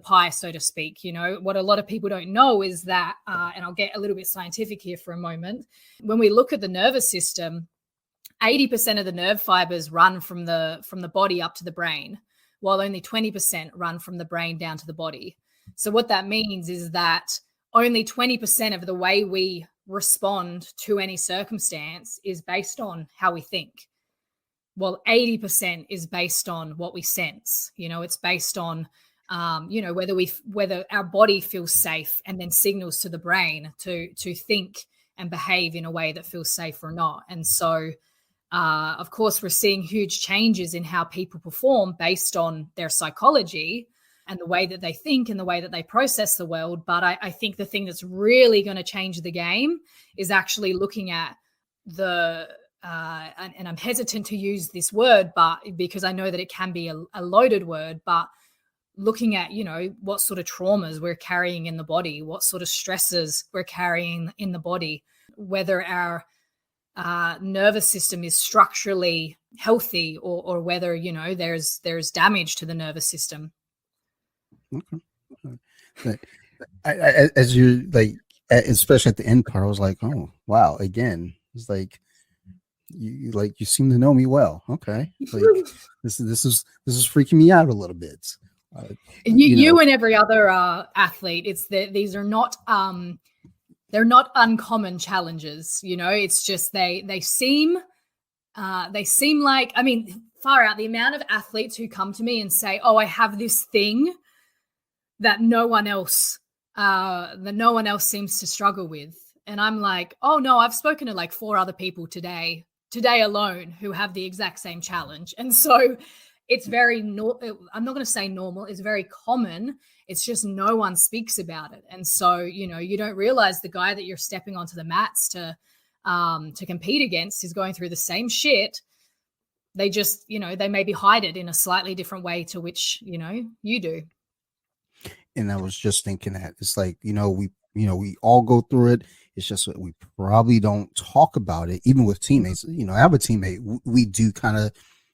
pie, so to speak. What a lot of people don't know is that, and I'll get a little bit scientific here for a moment. When we look at the nervous system, 80% of the nerve fibers run from the body up to the brain, while only 20% run from the brain down to the body. So what that means is that only 20% of the way we respond to any circumstance is based on how we think. Well, 80% is based on what we sense. It's based on, whether our body feels safe and then signals to the brain to think and behave in a way that feels safe or not. And so, Of course, we're seeing huge changes in how people perform based on their psychology and the way that they think and the way that they process the world. But I think the thing that's really going to change the game is actually looking at the and I'm hesitant to use this word, but because I know that it can be a loaded word, but looking at, what sort of traumas we're carrying in the body, what sort of stresses we're carrying in the body, whether our nervous system is structurally healthy or whether, there's damage to the nervous system. Okay. As you like, especially at the end part, I was like, oh wow, again, it's like you seem to know me well. Okay, like this is freaking me out a little bit. You and every other athlete, it's that these are not they're not uncommon challenges. It's just they seem like, I mean, far out, the amount of athletes who come to me and say, oh, I have this thing that no one else seems to struggle with. And I'm like, oh no, I've spoken to like 4 other people today alone who have the exact same challenge. And so it's very, I'm not going to say normal, it's very common. It's just no one speaks about it. And so, you don't realize the guy that you're stepping onto the mats to compete against is going through the same shit. They just, they maybe hide it in a slightly different way to which, you do. And I was just thinking that it's like, we all go through it. It's just that we probably don't talk about it, even with teammates. I have a teammate. We do kind of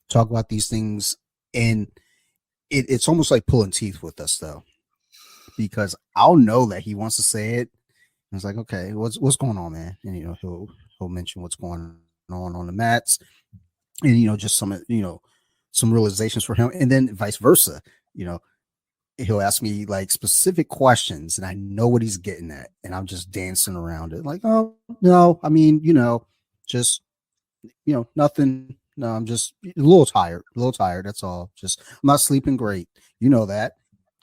talk about these things, and it's almost like pulling teeth with us, though, because I'll know that he wants to say it. And it's like, okay, what's going on, man? And he'll mention what's going on the mats, and just some realizations for him, and then vice versa. He'll ask me like specific questions and I know what he's getting at. And I'm just dancing around it. Like, oh no, I mean, just, nothing. No, I'm just a little tired. That's all. Just, I'm not sleeping great. You know that.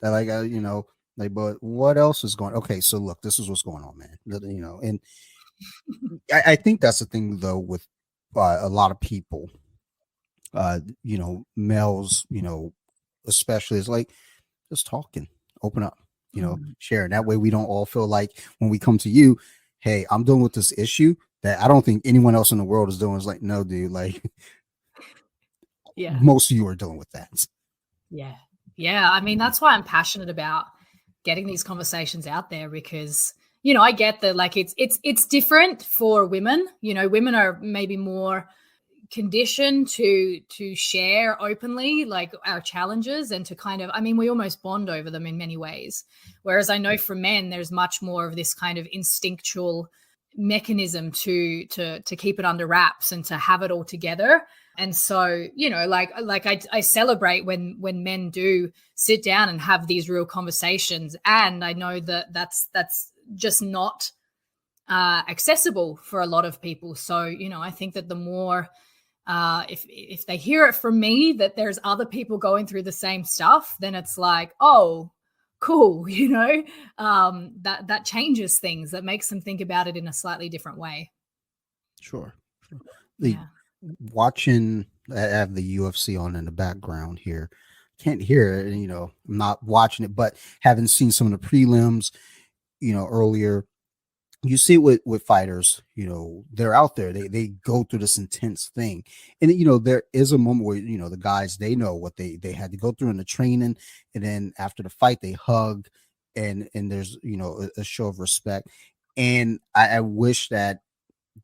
Like, like, but what else is going? Okay. So look, this is what's going on, man. And I think that's the thing though, with a lot of people, males, especially, is like, just talking, open up, sharing. That way we don't all feel like when we come to you, hey, I'm dealing with this issue that I don't think anyone else in the world is doing. It's like, no, dude, like, yeah, most of you are dealing with that. Yeah. I mean, that's why I'm passionate about getting these conversations out there, because, I get that, like, it's different for women. Women are maybe more conditioned to share openly like our challenges and to kind of, I mean, we almost bond over them in many ways, whereas I know for men there's much more of this kind of instinctual mechanism to keep it under wraps and to have it all together. And so, I celebrate when men do sit down and have these real conversations, and I know that that's just not accessible for a lot of people. So I think that the more if they hear it from me that there's other people going through the same stuff, then it's like, oh, cool, that changes things, that makes them think about it in a slightly different way. Sure. Watching, I have the UFC on in the background here. Can't hear it, and I'm not watching it, but having seen some of the prelims, earlier. You see it with fighters, they're out there, they go through this intense thing. And, there is a moment where, the guys, they know what they had to go through in the training. And then after the fight, they hug and there's, a show of respect. And I wish that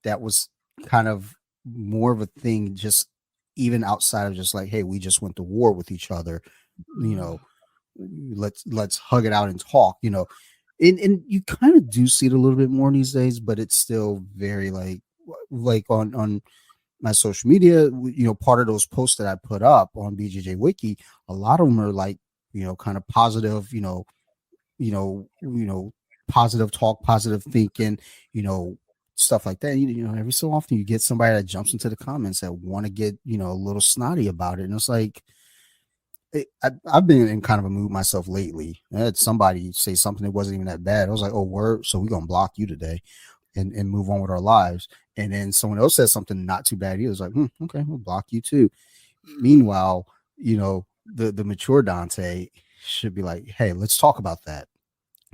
was kind of more of a thing, just even outside of just like, hey, we just went to war with each other, let's hug it out and talk, And you kind of do see it a little bit more these days, but it's still very like on my social media, part of those posts that I put up on BJJ Wiki, a lot of them are like, kind of positive, positive talk, positive thinking, stuff like that. Every so often you get somebody that jumps into the comments that want to get, a little snotty about it. And it's like, I've been in kind of a mood myself lately. I had somebody say something that wasn't even that bad. I was like, oh, word. So we're going to block you today and move on with our lives. And then someone else says something not too bad. He was like, okay, we'll block you too. Meanwhile, the mature Dante should be like, hey, let's talk about that.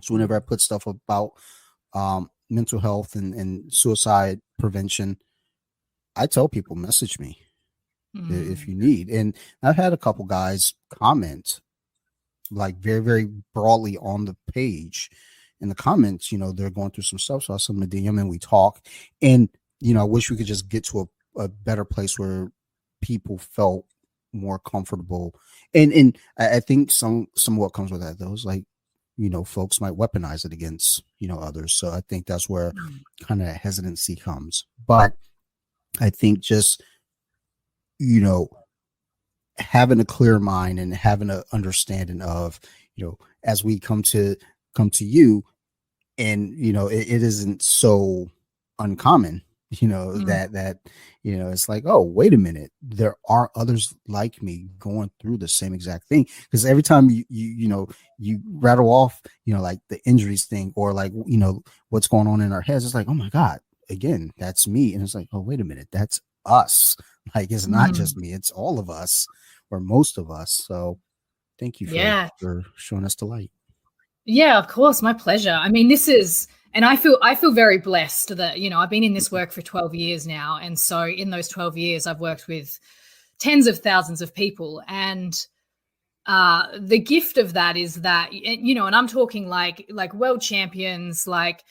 So whenever I put stuff about mental health and suicide prevention, I tell people, message me if you need. And I've had a couple guys comment like very, very broadly on the page in the comments, they're going through some stuff. So I send them a DM and we talk. And, I wish we could just get to a better place where people felt more comfortable. And I think some what comes with that though is like, folks might weaponize it against, others. So I think that's where kind of hesitancy comes. But I think just, having a clear mind and having an understanding of, as we come to you, and it isn't so uncommon, that it's like, oh, wait a minute, there are others like me going through the same exact thing. Because every time you rattle off, like the injuries thing, or like, what's going on in our heads, it's like, oh my God, again, that's me. And it's like, oh, wait a minute, that's us. Like, it's not just me, it's all of us, or most of us. So thank you for showing us the light. Yeah, of course. My pleasure. I mean, and I feel very blessed that, I've been in this work for 12 years now. And so in those 12 years, I've worked with tens of thousands of people. And the gift of that is that, and I'm talking like world champions, like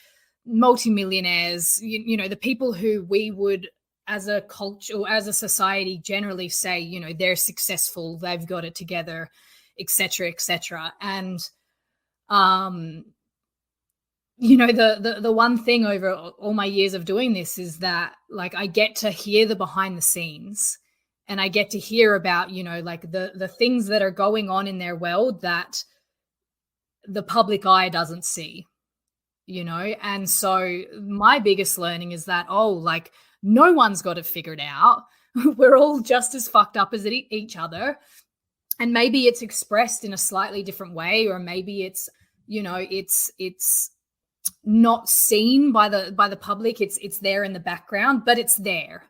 multimillionaires, the people who we would, as a culture or as a society, generally say, they're successful, they've got it together, et cetera, et cetera. And the one thing over all my years of doing this is that, like, I get to hear the behind the scenes, and I get to hear about, like the things that are going on in their world that the public eye doesn't see, and so my biggest learning is that, like, no one's got it figured out. We're all just as fucked up as each other. And maybe it's expressed in a slightly different way, or maybe it's, it's not seen by the public. It's there in the background, but it's there,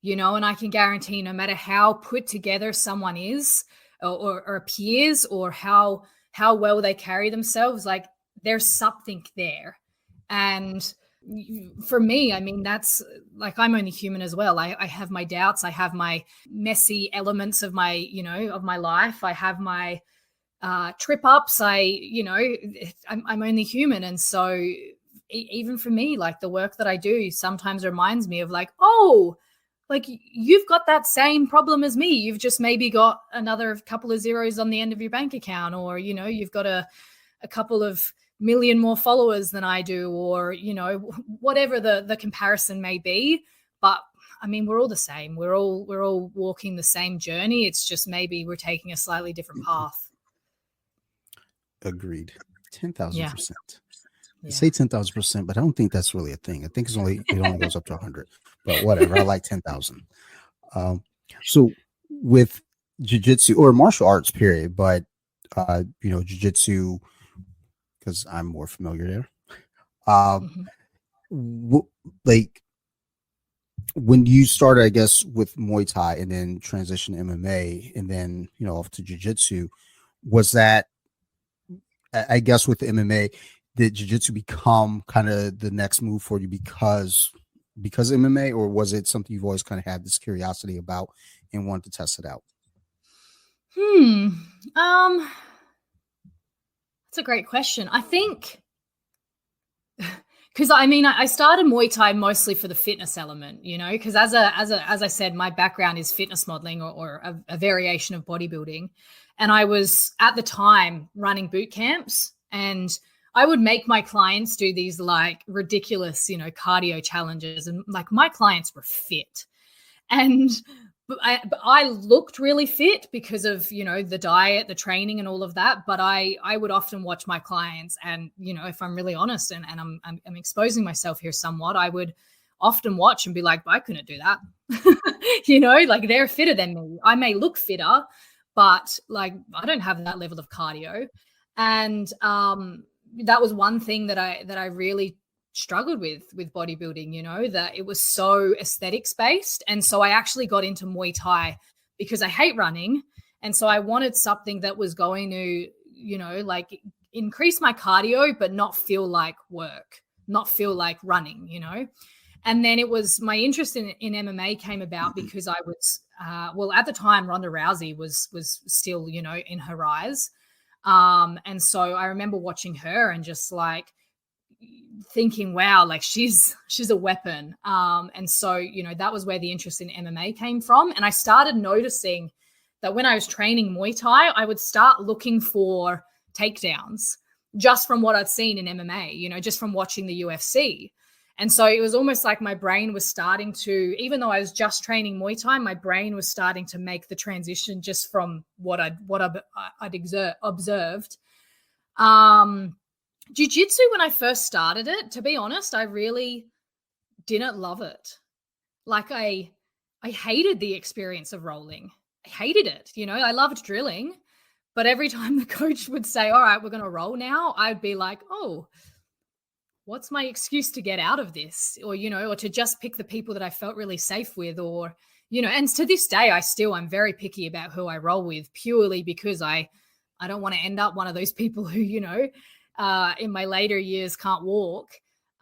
and I can guarantee no matter how put together someone is or appears, or how well they carry themselves, like, there's something there. And for me, I mean, that's like, I'm only human as well. I have my doubts. I have my messy elements of my, of my life. I have my trip ups. I'm only human. And so even for me, like, the work that I do sometimes reminds me of, like, oh, like, you've got that same problem as me. You've just maybe got another couple of zeros on the end of your bank account, or, you've got a couple of million more followers than I do, or, whatever the comparison may be. But I mean, we're all the same. We're all walking the same journey. It's just maybe we're taking a slightly different path. Agreed. 10,000%. Yeah. I say 10,000%, but I don't think that's really a thing. I think it only goes up to 100, but whatever. I like 10,000. So with jiu-jitsu or martial arts period, but jiu-jitsu, because I'm more familiar there. Like, when you started, I guess, with Muay Thai and then transition to MMA and then, off to jiu-jitsu, was that, I guess, with the MMA, did jiu-jitsu become kind of the next move for you because MMA, or was it something you've always kind of had this curiosity about and wanted to test it out? That's a great question. I think because I started Muay Thai mostly for the fitness element, because as I said, my background is fitness modeling or a variation of bodybuilding. And I was at the time running boot camps, and I would make my clients do these like ridiculous, cardio challenges. And like, my clients were fit, and I looked really fit because of, the diet, the training and all of that. But I would often watch my clients, and, if I'm really honest, and I'm exposing myself here somewhat, I would often watch and be like, I couldn't do that. Like, they're fitter than me. I may look fitter, but like, I don't have that level of cardio. And that was one thing that I really struggled with bodybuilding, you know, that it was so aesthetics based. And so I actually got into Muay Thai because I hate running. And so I wanted something that was going to, you know, like increase my cardio, but not feel like work, not feel like running, you know. And then it was my interest in MMA came about because I was, well, at the time, Ronda Rousey was still, you know, in her rise. And so I remember watching her and just like thinking, wow, like she's a weapon. And so, you know, that was where the interest in MMA came from. And I started noticing that when I was training Muay Thai, I would start looking for takedowns just from what I'd seen in MMA, you know, just from watching the UFC. And so it was almost like my brain was starting to, even though I was just training Muay Thai, my brain was starting to make the transition just from what I'd observed. Jiu-jitsu, when I first started it, to be honest, I really didn't love it. Like I hated the experience of rolling. I hated it. You know, I loved drilling, but every time the coach would say, all right, we're going to roll now, I'd be like, oh, what's my excuse to get out of this? Or, you know, or to just pick the people that I felt really safe with, or, you know, and to this day, I'm very picky about who I roll with, purely because I don't want to end up one of those people who, you know, in my later years can't walk.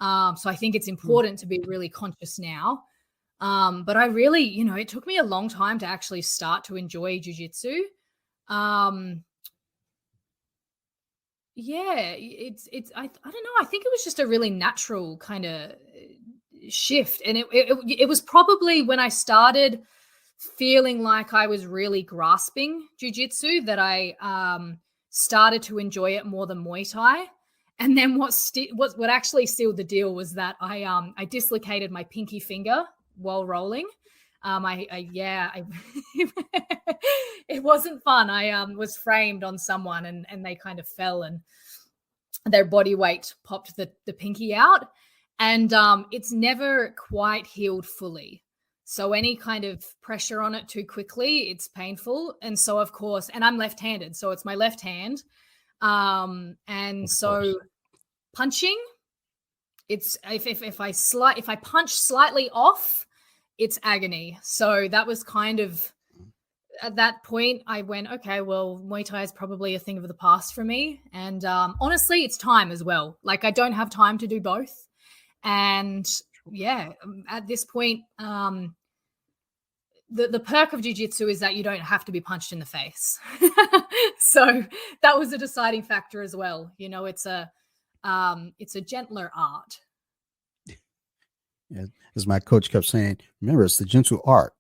So I think it's important to be really conscious now. But I really, you know, it took me a long time to actually start to enjoy jiu-jitsu. Yeah, I don't know. I think it was just a really natural kind of shift. And it was probably when I started feeling like I was really grasping jiu-jitsu that I started to enjoy it more than Muay Thai. And then what actually sealed the deal was that I dislocated my pinky finger while rolling. It wasn't fun. I was framed on someone and they kind of fell and their body weight popped the pinky out. And it's never quite healed fully. So any kind of pressure on it too quickly, it's painful. And so, of course, and I'm left-handed, so it's my left hand. And so punching, it's if I punch slightly off, it's agony. So that was kind of, at that point, I went, okay, well, Muay Thai is probably a thing of the past for me. And honestly, it's time as well. Like I don't have time to do both. And yeah, at this point, the perk of jiu-jitsu is that you don't have to be punched in the face. So that was a deciding factor as well. You know, it's a gentler art. Yeah, as my coach kept saying, remember, it's the gentle art.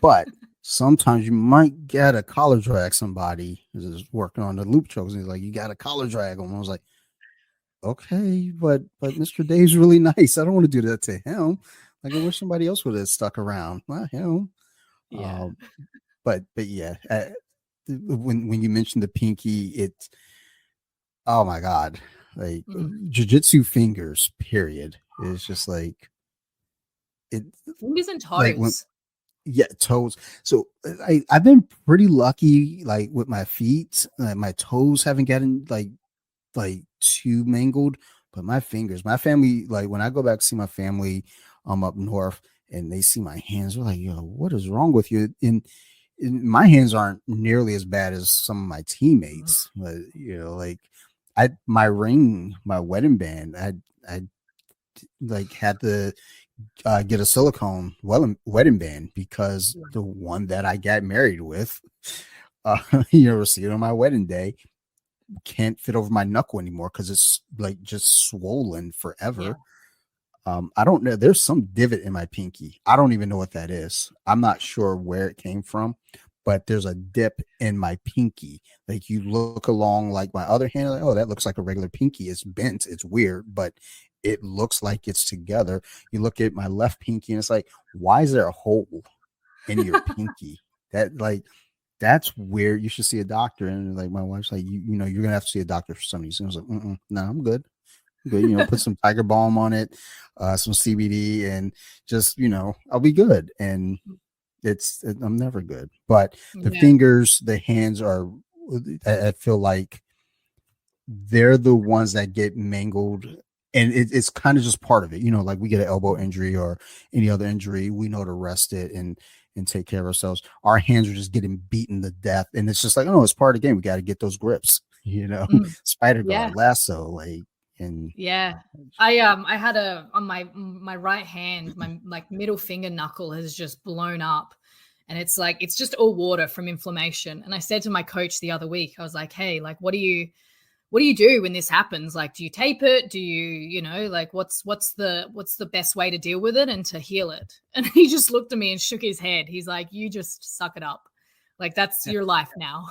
But sometimes you might get a collar drag somebody who's working on the loop chokes. And he's like, you got a collar drag on. I was like, okay, but Mr. Dave's really nice. I don't want to do that to him. Like, I wish somebody else would have stuck around. Not him. Yeah. But yeah, when you mentioned the pinky, it's, oh my God, like jujitsu fingers, period. It's just like it, fingers and like when, toes. yeah, toes. So I've been pretty lucky, like with my feet. My toes haven't gotten like too mangled, but my fingers, my family, like when I go back to see my family up north and they see my hands, they're like, yo, what is wrong with you? And my hands aren't nearly as bad as some of my teammates, but you know, like my wedding band, I like had to get a silicone wedding band because the one that I got married with, you know, received on my wedding day, can't fit over my knuckle anymore because it's like just swollen forever. I don't know. There's some divot in my pinky. I don't even know what that is. I'm not sure where it came from, but there's a dip in my pinky. Like you look along like my other hand, like, oh, that looks like a regular pinky. It's bent. It's weird, but it looks like it's together. You look at my left pinky and it's like, why is there a hole in your pinky? That's weird. You should see a doctor. And like my wife's like, you know, you're gonna have to see a doctor for some reason. I was like, no, I'm good. Good, you know, put some tiger balm on it, some CBD, and just, you know, I'll be good. And I'm never good. But the fingers, the hands are, I feel like they're the ones that get mangled and it's kind of just part of it. Like we get an elbow injury or any other injury, we know to rest it and take care of ourselves. Our hands are just getting beaten to death, and it's just like, oh, it's part of the game. We got to get those grips, Mm. spider Yeah. guard, lasso, like, and Yeah. I had on my right hand, my like middle finger knuckle has just blown up, and it's just all water from inflammation. And I said to my coach the other week, I was like, "Hey, like what do you do when this happens? Like, do you tape it? Do you like what's the best way to deal with it and to heal it?" And he just looked at me and shook his head. He's like, "You just suck it up. Like that's yeah, your life now."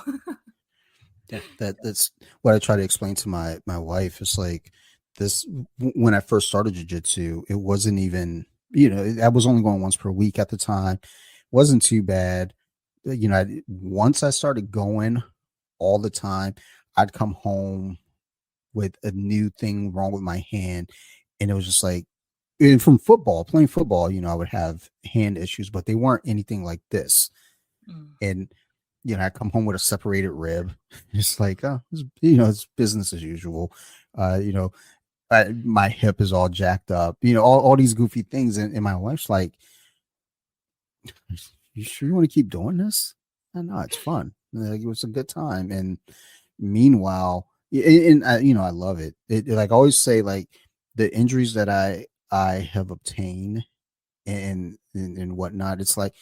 yeah, that's what I try to explain to my wife. It's like this when I first started jujitsu, it wasn't even, I was only going once per week at the time. Wasn't too bad. Once I started going all the time, I'd come home with a new thing wrong with my hand. And it was just like, and from playing football, I would have hand issues, but they weren't anything like this. Mm. And, I come home with a separated rib. It's like, oh, it's business as usual. Uh, you know, my hip is all jacked up, all these goofy things. And my wife's like, you sure you want to keep doing this? No, it's fun. Like, it was a good time. And meanwhile, and I love it. Like I always say, like the injuries that I have obtained and whatnot, it's like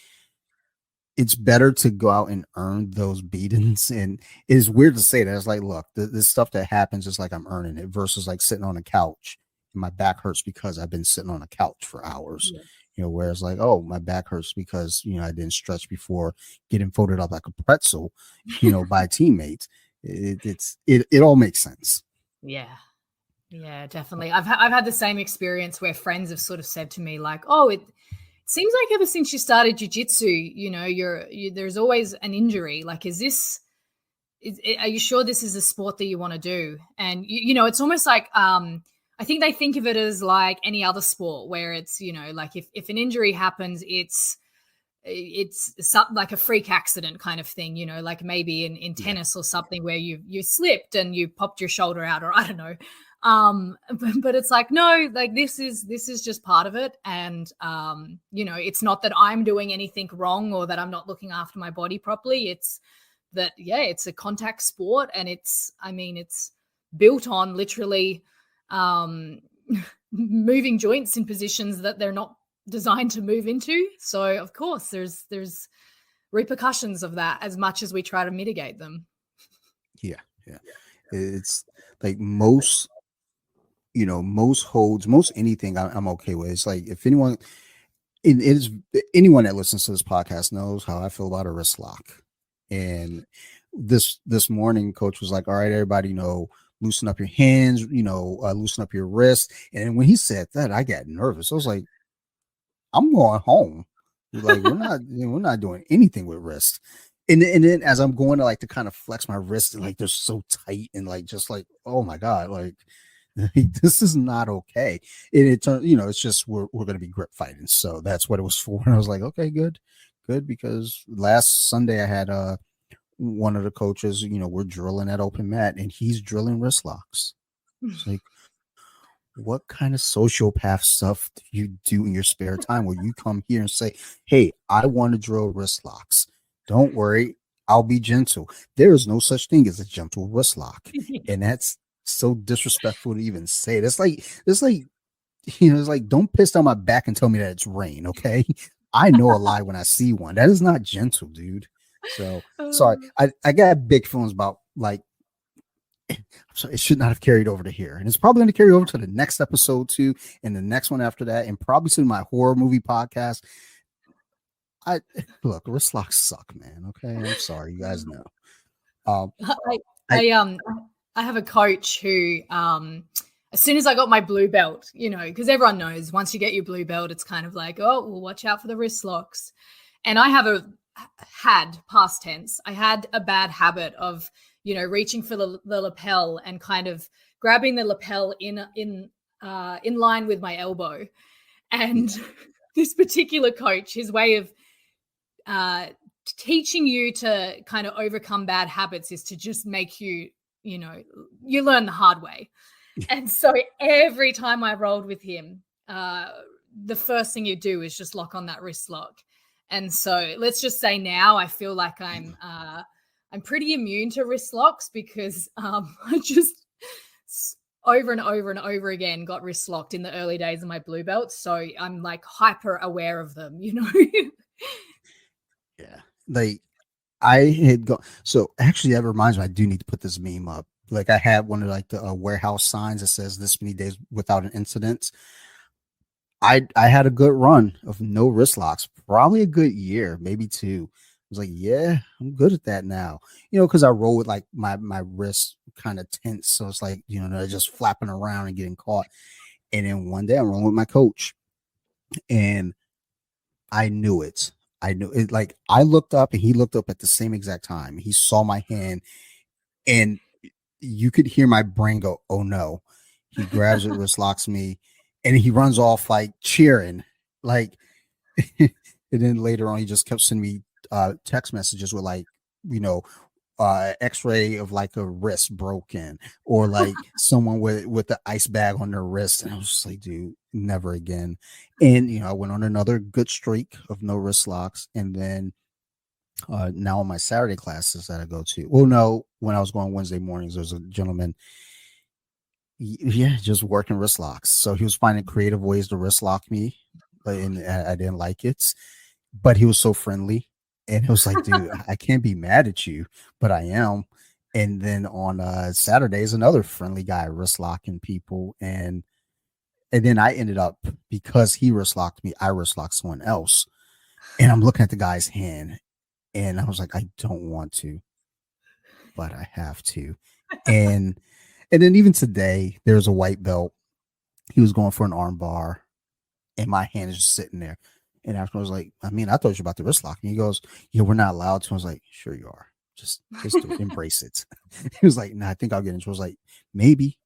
it's better to go out and earn those beatings. And it's weird to say that. It's like, look, the stuff that happens is like I'm earning it versus like sitting on a couch and my back hurts because I've been sitting on a couch for hours. Yeah. Whereas like, oh, my back hurts because I didn't stretch before getting folded up like a pretzel, by teammates. It all makes sense. Yeah. Yeah, definitely. I've had the same experience where friends have sort of said to me like, "Oh, it seems like ever since you started jujitsu, there's always an injury. Like, are you sure this is a sport that you want to do?" And it's almost like I think they think of it as like any other sport where it's like if an injury happens, it's like a freak accident kind of thing, like maybe in Yeah. tennis or something where you slipped and you popped your shoulder out, or I don't know. But it's like, no, like this is just part of it. And it's not that I'm doing anything wrong or that I'm not looking after my body properly. It's that, yeah, it's a contact sport, and it's built on literally moving joints in positions that they're not designed to move into. So of course there's repercussions of that as much as we try to mitigate them. Yeah. Yeah. It's like most holds, most anything I'm okay with. It's like if it is anyone that listens to this podcast knows how I feel about a wrist lock. And this morning, coach was like, "All right, everybody, loosen up your hands, loosen up your wrist." And when he said that, I got nervous. I was like, "I'm going home. Like we're not doing anything with wrist." And then as I'm going to like to kind of flex my wrist, and like they're so tight and like just like, oh my god, like this is not okay. And it turns, it's just we're going to be grip fighting, so that's what it was for. And I was like, okay, good, because last Sunday I had one of the coaches, we're drilling at open mat, and he's drilling wrist locks. It's like, what kind of sociopath stuff do you do in your spare time where you come here and say, hey, I want to drill wrist locks? Don't worry, I'll be gentle. There is no such thing as a gentle wrist lock. And that's so disrespectful to even say it. It's like it's like, don't piss down my back and tell me that it's rain, okay? I know a lie when I see one. That is not gentle, dude. So sorry. I got big feelings about like, so it should not have carried over to here. And it's probably going to carry over to the next episode too, and the next one after that, and probably to my horror movie podcast. I look, wrist locks suck, man. Okay. I'm sorry. You guys know. Um, I, I I have a coach who, as soon as I got my blue belt, because everyone knows once you get your blue belt, it's kind of like, oh, well, watch out for the wrist locks. And I had past tense. I had a bad habit of, reaching for the lapel and kind of grabbing the lapel in line with my elbow. And this particular coach, his way of teaching you to kind of overcome bad habits is to just make you, you learn the hard way. And so every time I rolled with him, the first thing you do is just lock on that wrist lock. And so let's just say now I feel like I'm pretty immune to wrist locks because I just over and over and over again got wrist locked in the early days of my blue belt. So I'm like hyper aware of them, you know? Yeah. Like I had go so actually that reminds me I do need to put this meme up. Like I had one of like the warehouse signs that says this many days without an incident. I had a good run of no wrist locks, probably a good year, maybe two. I was like, yeah, I'm good at that now. Because I roll with like my wrists kind of tense, so it's like they're just flapping around and getting caught. And then one day I'm rolling with my coach, and I knew it. I knew it. Like I looked up, and he looked up at the same exact time. He saw my hand, and you could hear my brain go, "Oh no!" He grabs it, wrist locks me, and he runs off like cheering, like. And then later on, he just kept sending me text messages with like, you know, X-ray of like a wrist broken, or like someone with the ice bag on their wrist, and I was just like, dude, never again. And I went on another good streak of no wrist locks, and then now in my Saturday classes that I go to, well, no, when I was going Wednesday mornings, there's a gentleman, yeah, just working wrist locks. So he was finding creative ways to wrist lock me, and I didn't like it, but he was so friendly, and it was like, dude, I can't be mad at you, but I am. And then on Saturdays, another friendly guy wrist locking people, and then I ended up, because he wrist locked me, I wrist locked someone else, and I'm looking at the guy's hand, and I was like, I don't want to, but I have to. And then even today, there's a white belt. He was going for an arm bar, and my hand is just sitting there. And after I was like, I mean, I thought you were about to wrist lock. And he goes, yeah, we're not allowed to. I was like, sure you are. Just do it. Embrace it. He was like, nah, I think I'll get into it. I was like, maybe,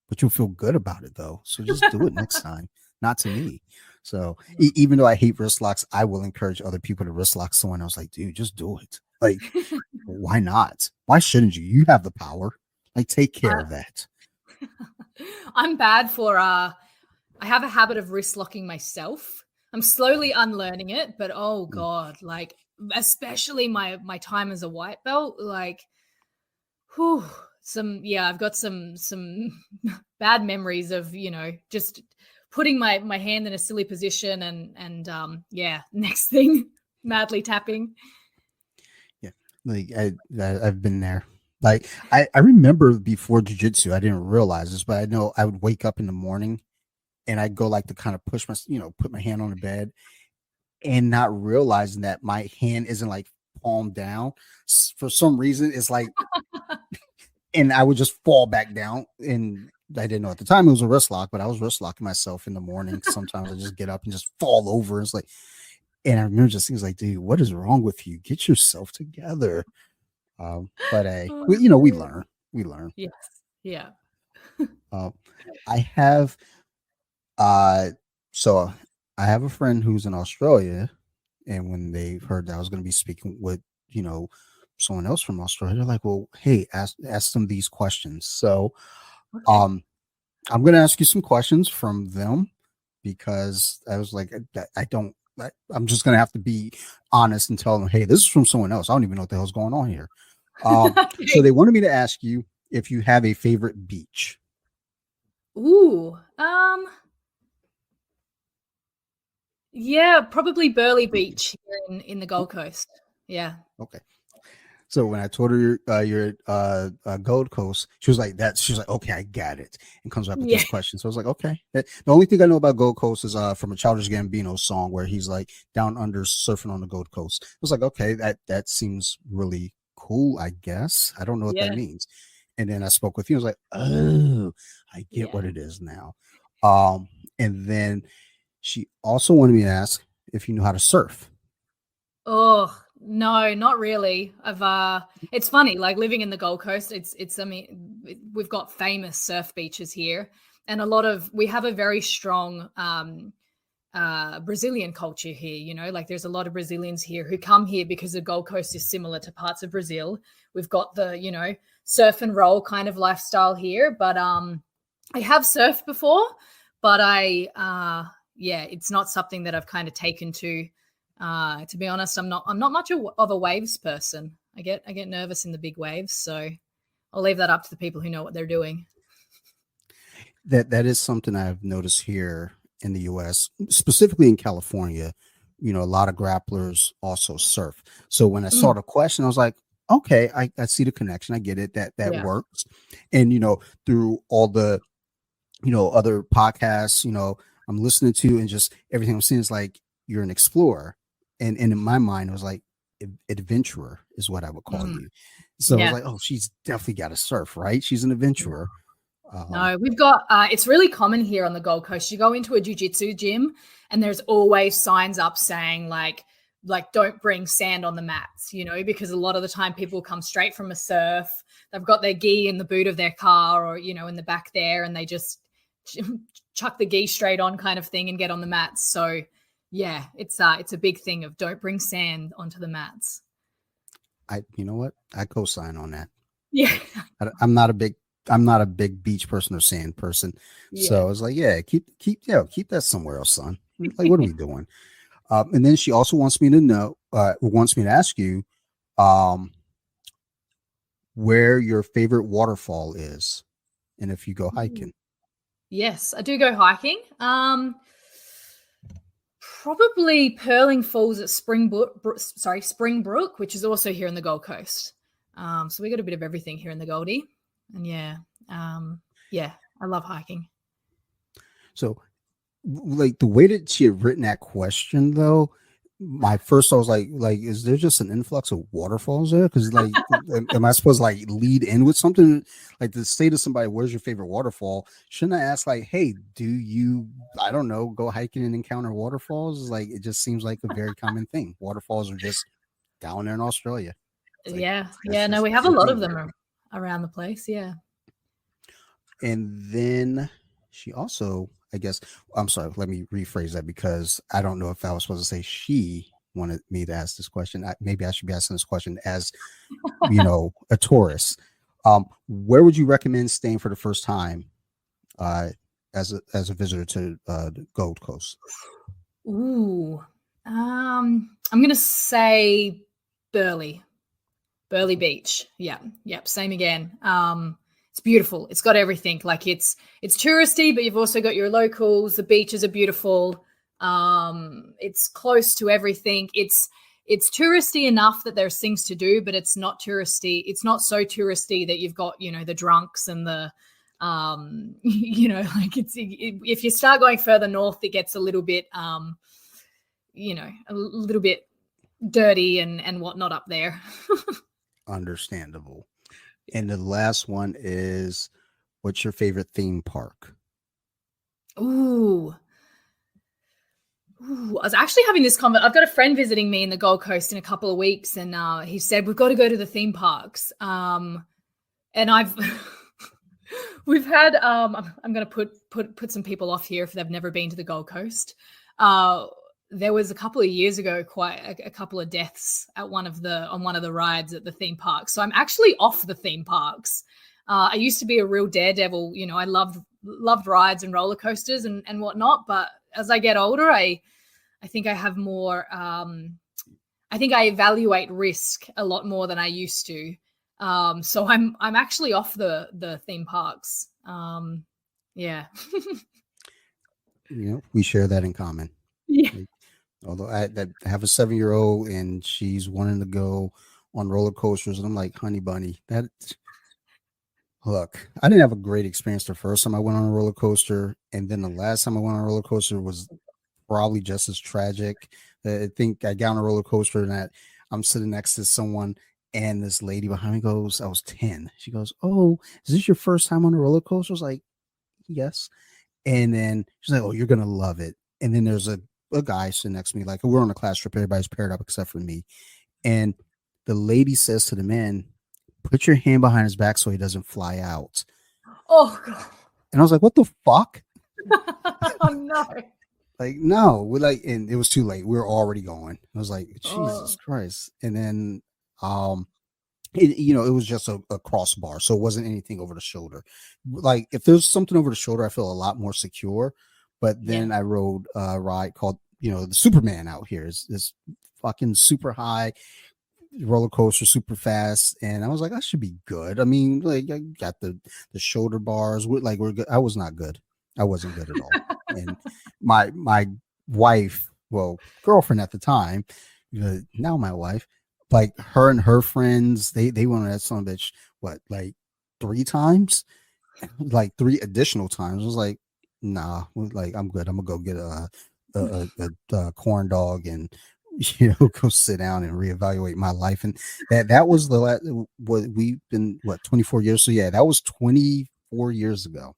but you'll feel good about it though. So just do it next time. Not to me. So even though I hate wrist locks, I will encourage other people to wrist lock someone. I was like, dude, just do it. Like, why not? Why shouldn't you? You have the power. Like, take care of that. I'm bad for I have a habit of wrist locking myself. I'm slowly unlearning it, but oh god, like especially my time as a white belt, like whew, I've got some bad memories of, just putting my hand in a silly position and next thing madly tapping. Yeah. Like I've been there. Like I remember before jiu-jitsu, I didn't realize this, but I know I would wake up in the morning and I'd go like to kind of push put my hand on the bed, and not realizing that my hand isn't like palm down. For some reason, it's like, and I would just fall back down. And I didn't know at the time it was a wrist lock, but I was wrist locking myself in the morning. Sometimes I just get up and just fall over. It's like, and I remember just things like, dude, what is wrong with you? Get yourself together. But Oh, we dear. learn. We learn. Yes. Yeah. Uh, I have uh so I have a friend who's in Australia, and when they heard that I was going to be speaking with, someone else from Australia, they're like, well, hey, ask them these questions. So Okay. um I'm going to ask you some questions from them, because I was like, I'm just going to have to be honest and tell them, hey, this is from someone else. I don't even know what the hell's going on here. So Okay. they wanted me to ask you if you have a favorite beach. Ooh. Yeah, probably Burleigh Beach here in the Gold Coast. Yeah. Okay. So when I told her your Gold Coast, she was like that. She was like, okay, I got it, and comes back with Yeah. these questions. So I was like, okay. The only thing I know about Gold Coast is from a Childish Gambino song where he's like down under surfing on the Gold Coast. I was like, okay, that seems really cool. I guess I don't know what that Yeah. means. And then I spoke with you. I was like, oh, I get Yeah. what it is now. Um, and then she also wanted me to ask if you knew how to surf. Oh, no, not really. It's funny, like living in the Gold Coast, I mean, we've got famous surf beaches here, and we have a very strong Brazilian culture here. You know, like there's a lot of Brazilians here who come here because the Gold Coast is similar to parts of Brazil. We've got the, you know, surf and roll kind of lifestyle here. But I have surfed before, but yeah, it's not something that I've kind of taken to. To be honest, I'm not much of a waves person. I get nervous in the big waves, so I'll leave that up to the people who know what they're doing. That is something I've noticed here in the US, specifically in California. You know, a lot of grapplers also surf. So when I saw Mm, the question, I was like, okay, I see the connection. I get it. That yeah. works. And through all the other podcasts, I'm listening to, and just everything I'm seeing is like you're an explorer. And in my mind, it was like adventurer is what I would call Mm, you. So I was yeah. like, oh, she's definitely got to surf, right? She's an adventurer. Um, No, we've got it's really common here on the Gold Coast. You go into a jiu-jitsu gym and there's always signs up saying like don't bring sand on the mats, you know, because a lot of the time people come straight from a surf. They've got their gi in the boot of their car or, you know, in the back there, and they just chuck the gi straight on kind of thing and get on the mats. So yeah, it's a big thing of don't bring sand onto the mats. you know what? I co-sign on that. Yeah. Like, I'm not a big beach person or sand person. Yeah. So I was like, yeah, keep that somewhere else, son. Like, what are we doing? And then she also wants me to ask you, um, where your favorite waterfall is, and if you go hiking. Yes, I do go hiking. Probably Purling Falls at Springbrook, which is also here in the Gold Coast. So we got a bit of everything here in the Goldie, and yeah, I love hiking. So, like the way that she had written that question, though, my first thought was like, is there just an influx of waterfalls there? Because like, am I supposed to like lead in with something like to say to somebody, "Where's your favorite waterfall?" Shouldn't I ask like, "Hey, do you, I don't know, go hiking and encounter waterfalls?" Like, it just seems like a very common thing. Waterfalls are just down there in Australia. It's like Yeah, that's yeah. No, just we have a their lot of thing. them around the place. Yeah. And then she also, I guess, I'm sorry, let me rephrase that because I don't know if I was supposed to say she wanted me to ask this question. Maybe I should be asking this question as, a tourist. Where would you recommend staying for the first time uh, as a visitor to the Gold Coast? Ooh. I'm gonna say Burley. Burley Beach. Yeah. Yep. Same again. It's beautiful. It's got everything. Like it's touristy, but you've also got your locals. The beaches are beautiful. It's close to everything. It's touristy enough that there's things to do, but it's not touristy. It's not so touristy that you've got, you know, the drunks and the you know, like if you start going further north, it gets a little bit you know, a little bit dirty and whatnot up there. Understandable. And the last one is, what's your favorite theme park? Ooh. Ooh, I was actually having this comment. I've got a friend visiting me in the Gold Coast in a couple of weeks, and he said we've got to go to the theme parks. And I've we've had. I'm going to put some people off here if they've never been to the Gold Coast. There was a couple of years ago, quite a couple of deaths at one of the rides at the theme park. So I'm actually off the theme parks. I used to be a real daredevil. You know, I loved rides and roller coasters and whatnot. But as I get older, I think I have more. I think I evaluate risk a lot more than I used to. So I'm actually off the theme parks. Yeah. We share that in common. Yeah. Like, although I have a 7-year-old and she's wanting to go on roller coasters, and I'm like, honey bunny, look, I didn't have a great experience the first time I went on a roller coaster, and then the last time I went on a roller coaster was probably just as tragic. I think I got on a roller coaster and I'm sitting next to someone, and this lady behind me goes, I was 10. She goes, "Oh, is this your first time on a roller coaster?" I was like, "Yes." And then she's like, "Oh, you're gonna love it." And then there's a guy sitting next to me, like we're on a class trip, everybody's paired up except for me. And the lady says to the man, "Put your hand behind his back so he doesn't fly out." Oh God. And I was like, "What the fuck?" Oh no. Like, no, we like, and it was too late. We were already going. I was like, Jesus Oh, Christ. And then, it was just a crossbar, so it wasn't anything over the shoulder. Like, if there's something over the shoulder, I feel a lot more secure. But yeah. then I rode a ride called, the Superman out here. Is this fucking super high roller coaster, super fast, and I was like, I should be good. I mean, like, I got the shoulder bars. We're good. I was not good. I wasn't good at all. And my wife, well, girlfriend at the time, now my wife, like her and her friends, they went on that son of a bitch, what, like 3 times, like 3 additional times. I was like, nah, like I'm good. I'm gonna go get a corn dog and go sit down and reevaluate my life. And that was the last, what we've been, 24 years. So yeah, that was 24 years ago.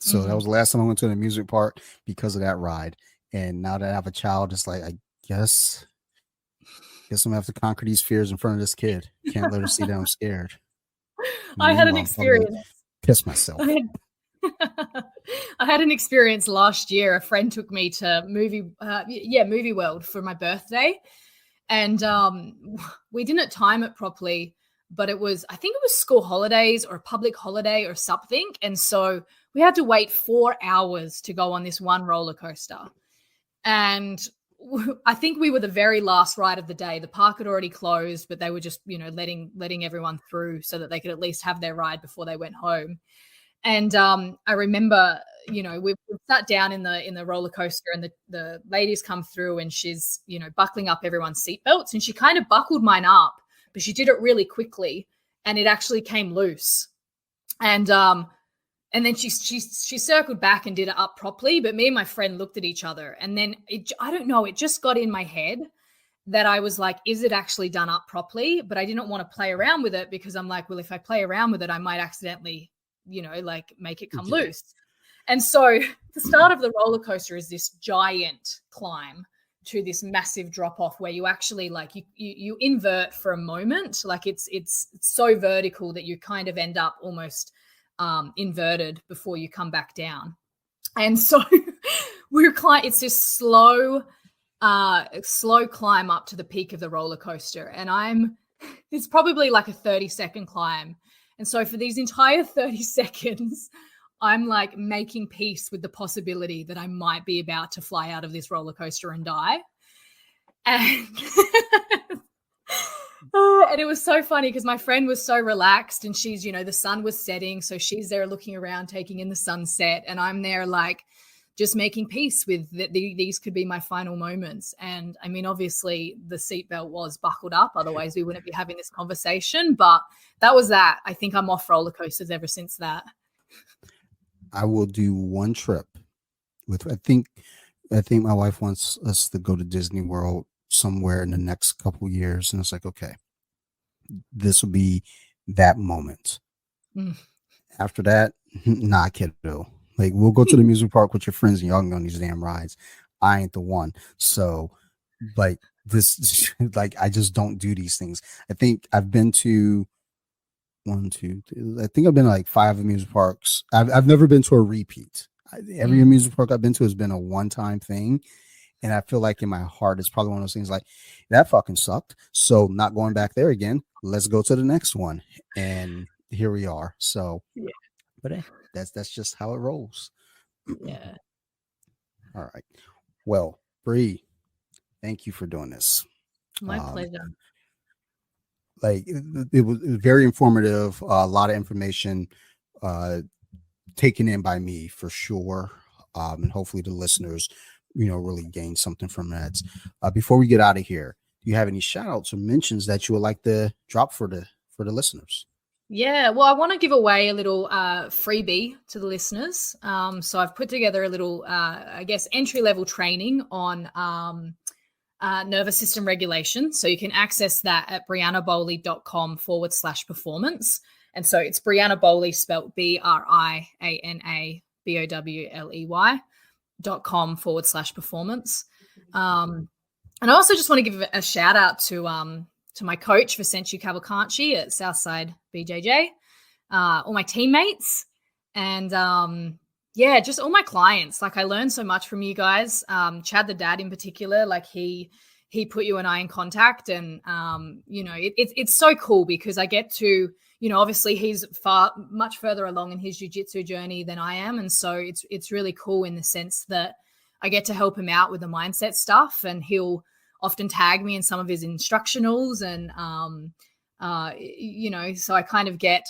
So that Mhm. was the last time I went to an amusement park because of that ride. And now that I have a child, it's like, I guess I'm gonna have to conquer these fears in front of this kid. Can't let her see that I'm scared. I had an Meanwhile, I'm probably gonna experience. piss I myself. had I had an experience last year. A friend took me to movie world for my birthday, and we didn't time it properly. But I think it was school holidays or a public holiday or something, and so we had to wait 4 hours to go on this one roller coaster. And I think we were the very last ride of the day. The park had already closed, but they were just, letting everyone through so that they could at least have their ride before they went home. And I remember, we sat down in the roller coaster, and the ladies come through, and she's, buckling up everyone's seatbelts, and she kind of buckled mine up, but she did it really quickly, and it actually came loose. And then she circled back and did it up properly, but me and my friend looked at each other, and then I don't know, it just got in my head that I was like, is it actually done up properly? But I didn't want to play around with it, because I'm like, well, if I play around with it, I might accidentally, like make it come Yeah. loose. And so the start of the roller coaster is this giant climb to this massive drop off where you actually, like, you invert for a moment. Like, it's so vertical that you kind of end up almost inverted before you come back down. And so it's this slow climb up to the peak of the roller coaster. And it's probably like a 30-second climb. And so for these entire 30 seconds, I'm like making peace with the possibility that I might be about to fly out of this roller coaster and die. And and it was so funny because my friend was so relaxed, and she's, the sun was setting. So she's there looking around, taking in the sunset. And I'm there like just making peace with these could be my final moments. And I mean, obviously the seatbelt was buckled up. Otherwise we wouldn't be having this conversation. But that was that. I think I'm off roller coasters ever since that. I will do one trip with, I think my wife wants us to go to Disney World somewhere in the next couple years. And it's like, okay, this will be that moment. Mm. After that, nah, kiddo. Like, we'll go to the music park with your friends and y'all can go on these damn rides. I ain't the one. So, like, this, like, I just don't do these things. I think I've been to one, two, three, I think I've been to like 5 amusement parks. I've never been to a repeat. Every Mm. amusement park I've been to has been a one-time thing. And I feel like in my heart, it's probably one of those things like, that fucking sucked. So, not going back there again. Let's go to the next one. And here we are. So, Yeah. but hey, that's just how it rolls. Yeah. All right. Well, Bree, thank you for doing this. My Um, pleasure. like, it was very informative. A lot of information taken in by me for sure. And hopefully the listeners, really gain something from that. Before we get out of here, do you have any shout outs or mentions that you would like to drop for the listeners? Yeah, well, I want to give away a little freebie to the listeners. So I've put together a little, I guess, entry-level training on nervous system regulation. So you can access that at brianabowley.com/performance. And so it's Briana Bowley, spelled BrianaBowley.com/performance. And I also just want to give a shout out to my coach, Vicencio Cavalcanti at Southside BJJ, all my teammates, and Yeah, just all my clients. Like I learned so much from you guys. Chad the dad in particular, like he put you and I in contact, and it's so cool because I get to, obviously he's much further along in his jiu-jitsu journey than I am, and so it's really cool in the sense that I get to help him out with the mindset stuff, and he'll often tag me in some of his instructionals, and so I kind of get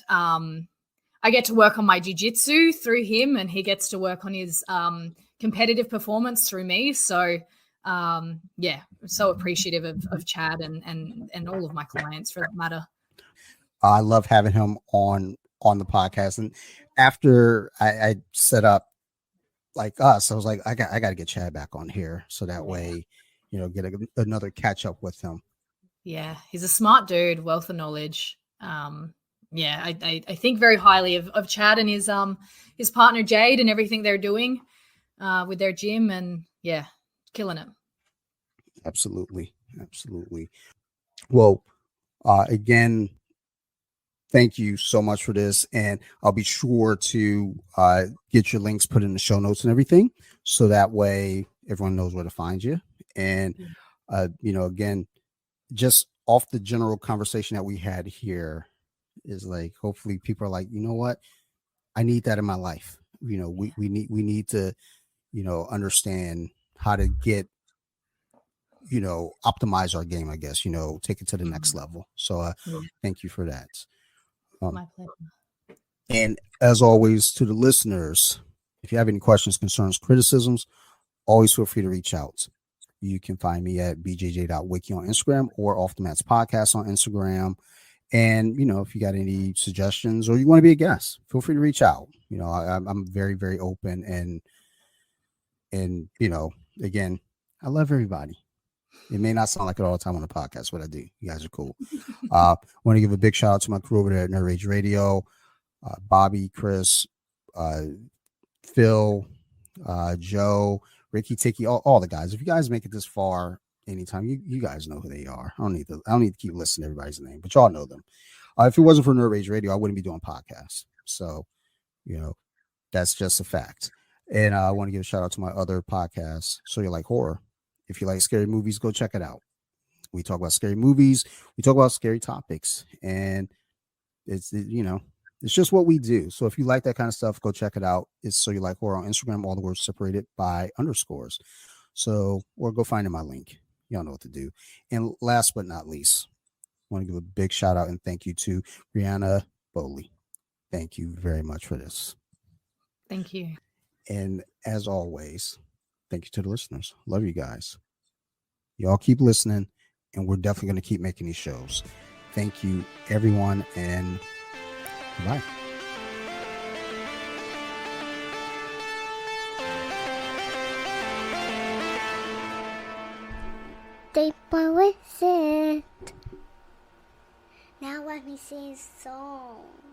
I get to work on my jiu-jitsu through him, and he gets to work on his competitive performance through me. So yeah, I'm so appreciative of Chad and all of my clients for that matter. I love having him on the podcast. And after I set up like us, I was like, I got to get Chad back on here so that way, get another catch up with him. Yeah, he's a smart dude, wealth of knowledge. Yeah, I think very highly of Chad and his partner Jade and everything they're doing with their gym, and yeah, killing it. Absolutely. Well, again, thank you so much for this. And I'll be sure to get your links put in the show notes and everything. So that way everyone knows where to find you. And, again, just off the general conversation that we had here is like, hopefully people are like, you know what? I need that in my life. We need to, understand how to get, optimize our game, I guess, take it to the next level. So thank you for that. My pleasure. And as always, to the listeners, if you have any questions, concerns, criticisms, always feel free to reach out. You can find me at bjj.wiki on Instagram or Off the Mats Podcast on Instagram. And, if you got any suggestions or you want to be a guest, feel free to reach out. I'm very, very open. And again, I love everybody. It may not sound like it all the time on the podcast, but I do. You guys are cool. I want to give a big shout out to my crew over there at Nerd Rage Radio. Bobby, Chris, Phil, Joe, Ricky, Tiki, all the guys. If you guys make it this far anytime, you guys know who they are. I don't need to keep listing everybody's name, but y'all know them. If it wasn't for Nerd Rage Radio, I wouldn't be doing podcasts. So, that's just a fact. And I want to give a shout out to my other podcasts. So You Like Horror. If you like scary movies, go check it out. We talk about scary movies. We talk about scary topics, and it's just what we do. So if you like that kind of stuff, go check it out. It's So You Like Horror on Instagram, all the words separated by underscores. So, or go find in my link. Y'all know what to do. And last but not least, I want to give a big shout out and thank you to Briana Bowley. Thank you very much for this. Thank you. And as always, thank you to the listeners. Love you guys. Y'all keep listening, and we're definitely going to keep making these shows. Thank you, everyone, and bye. Deep with it. Now let me sing a song.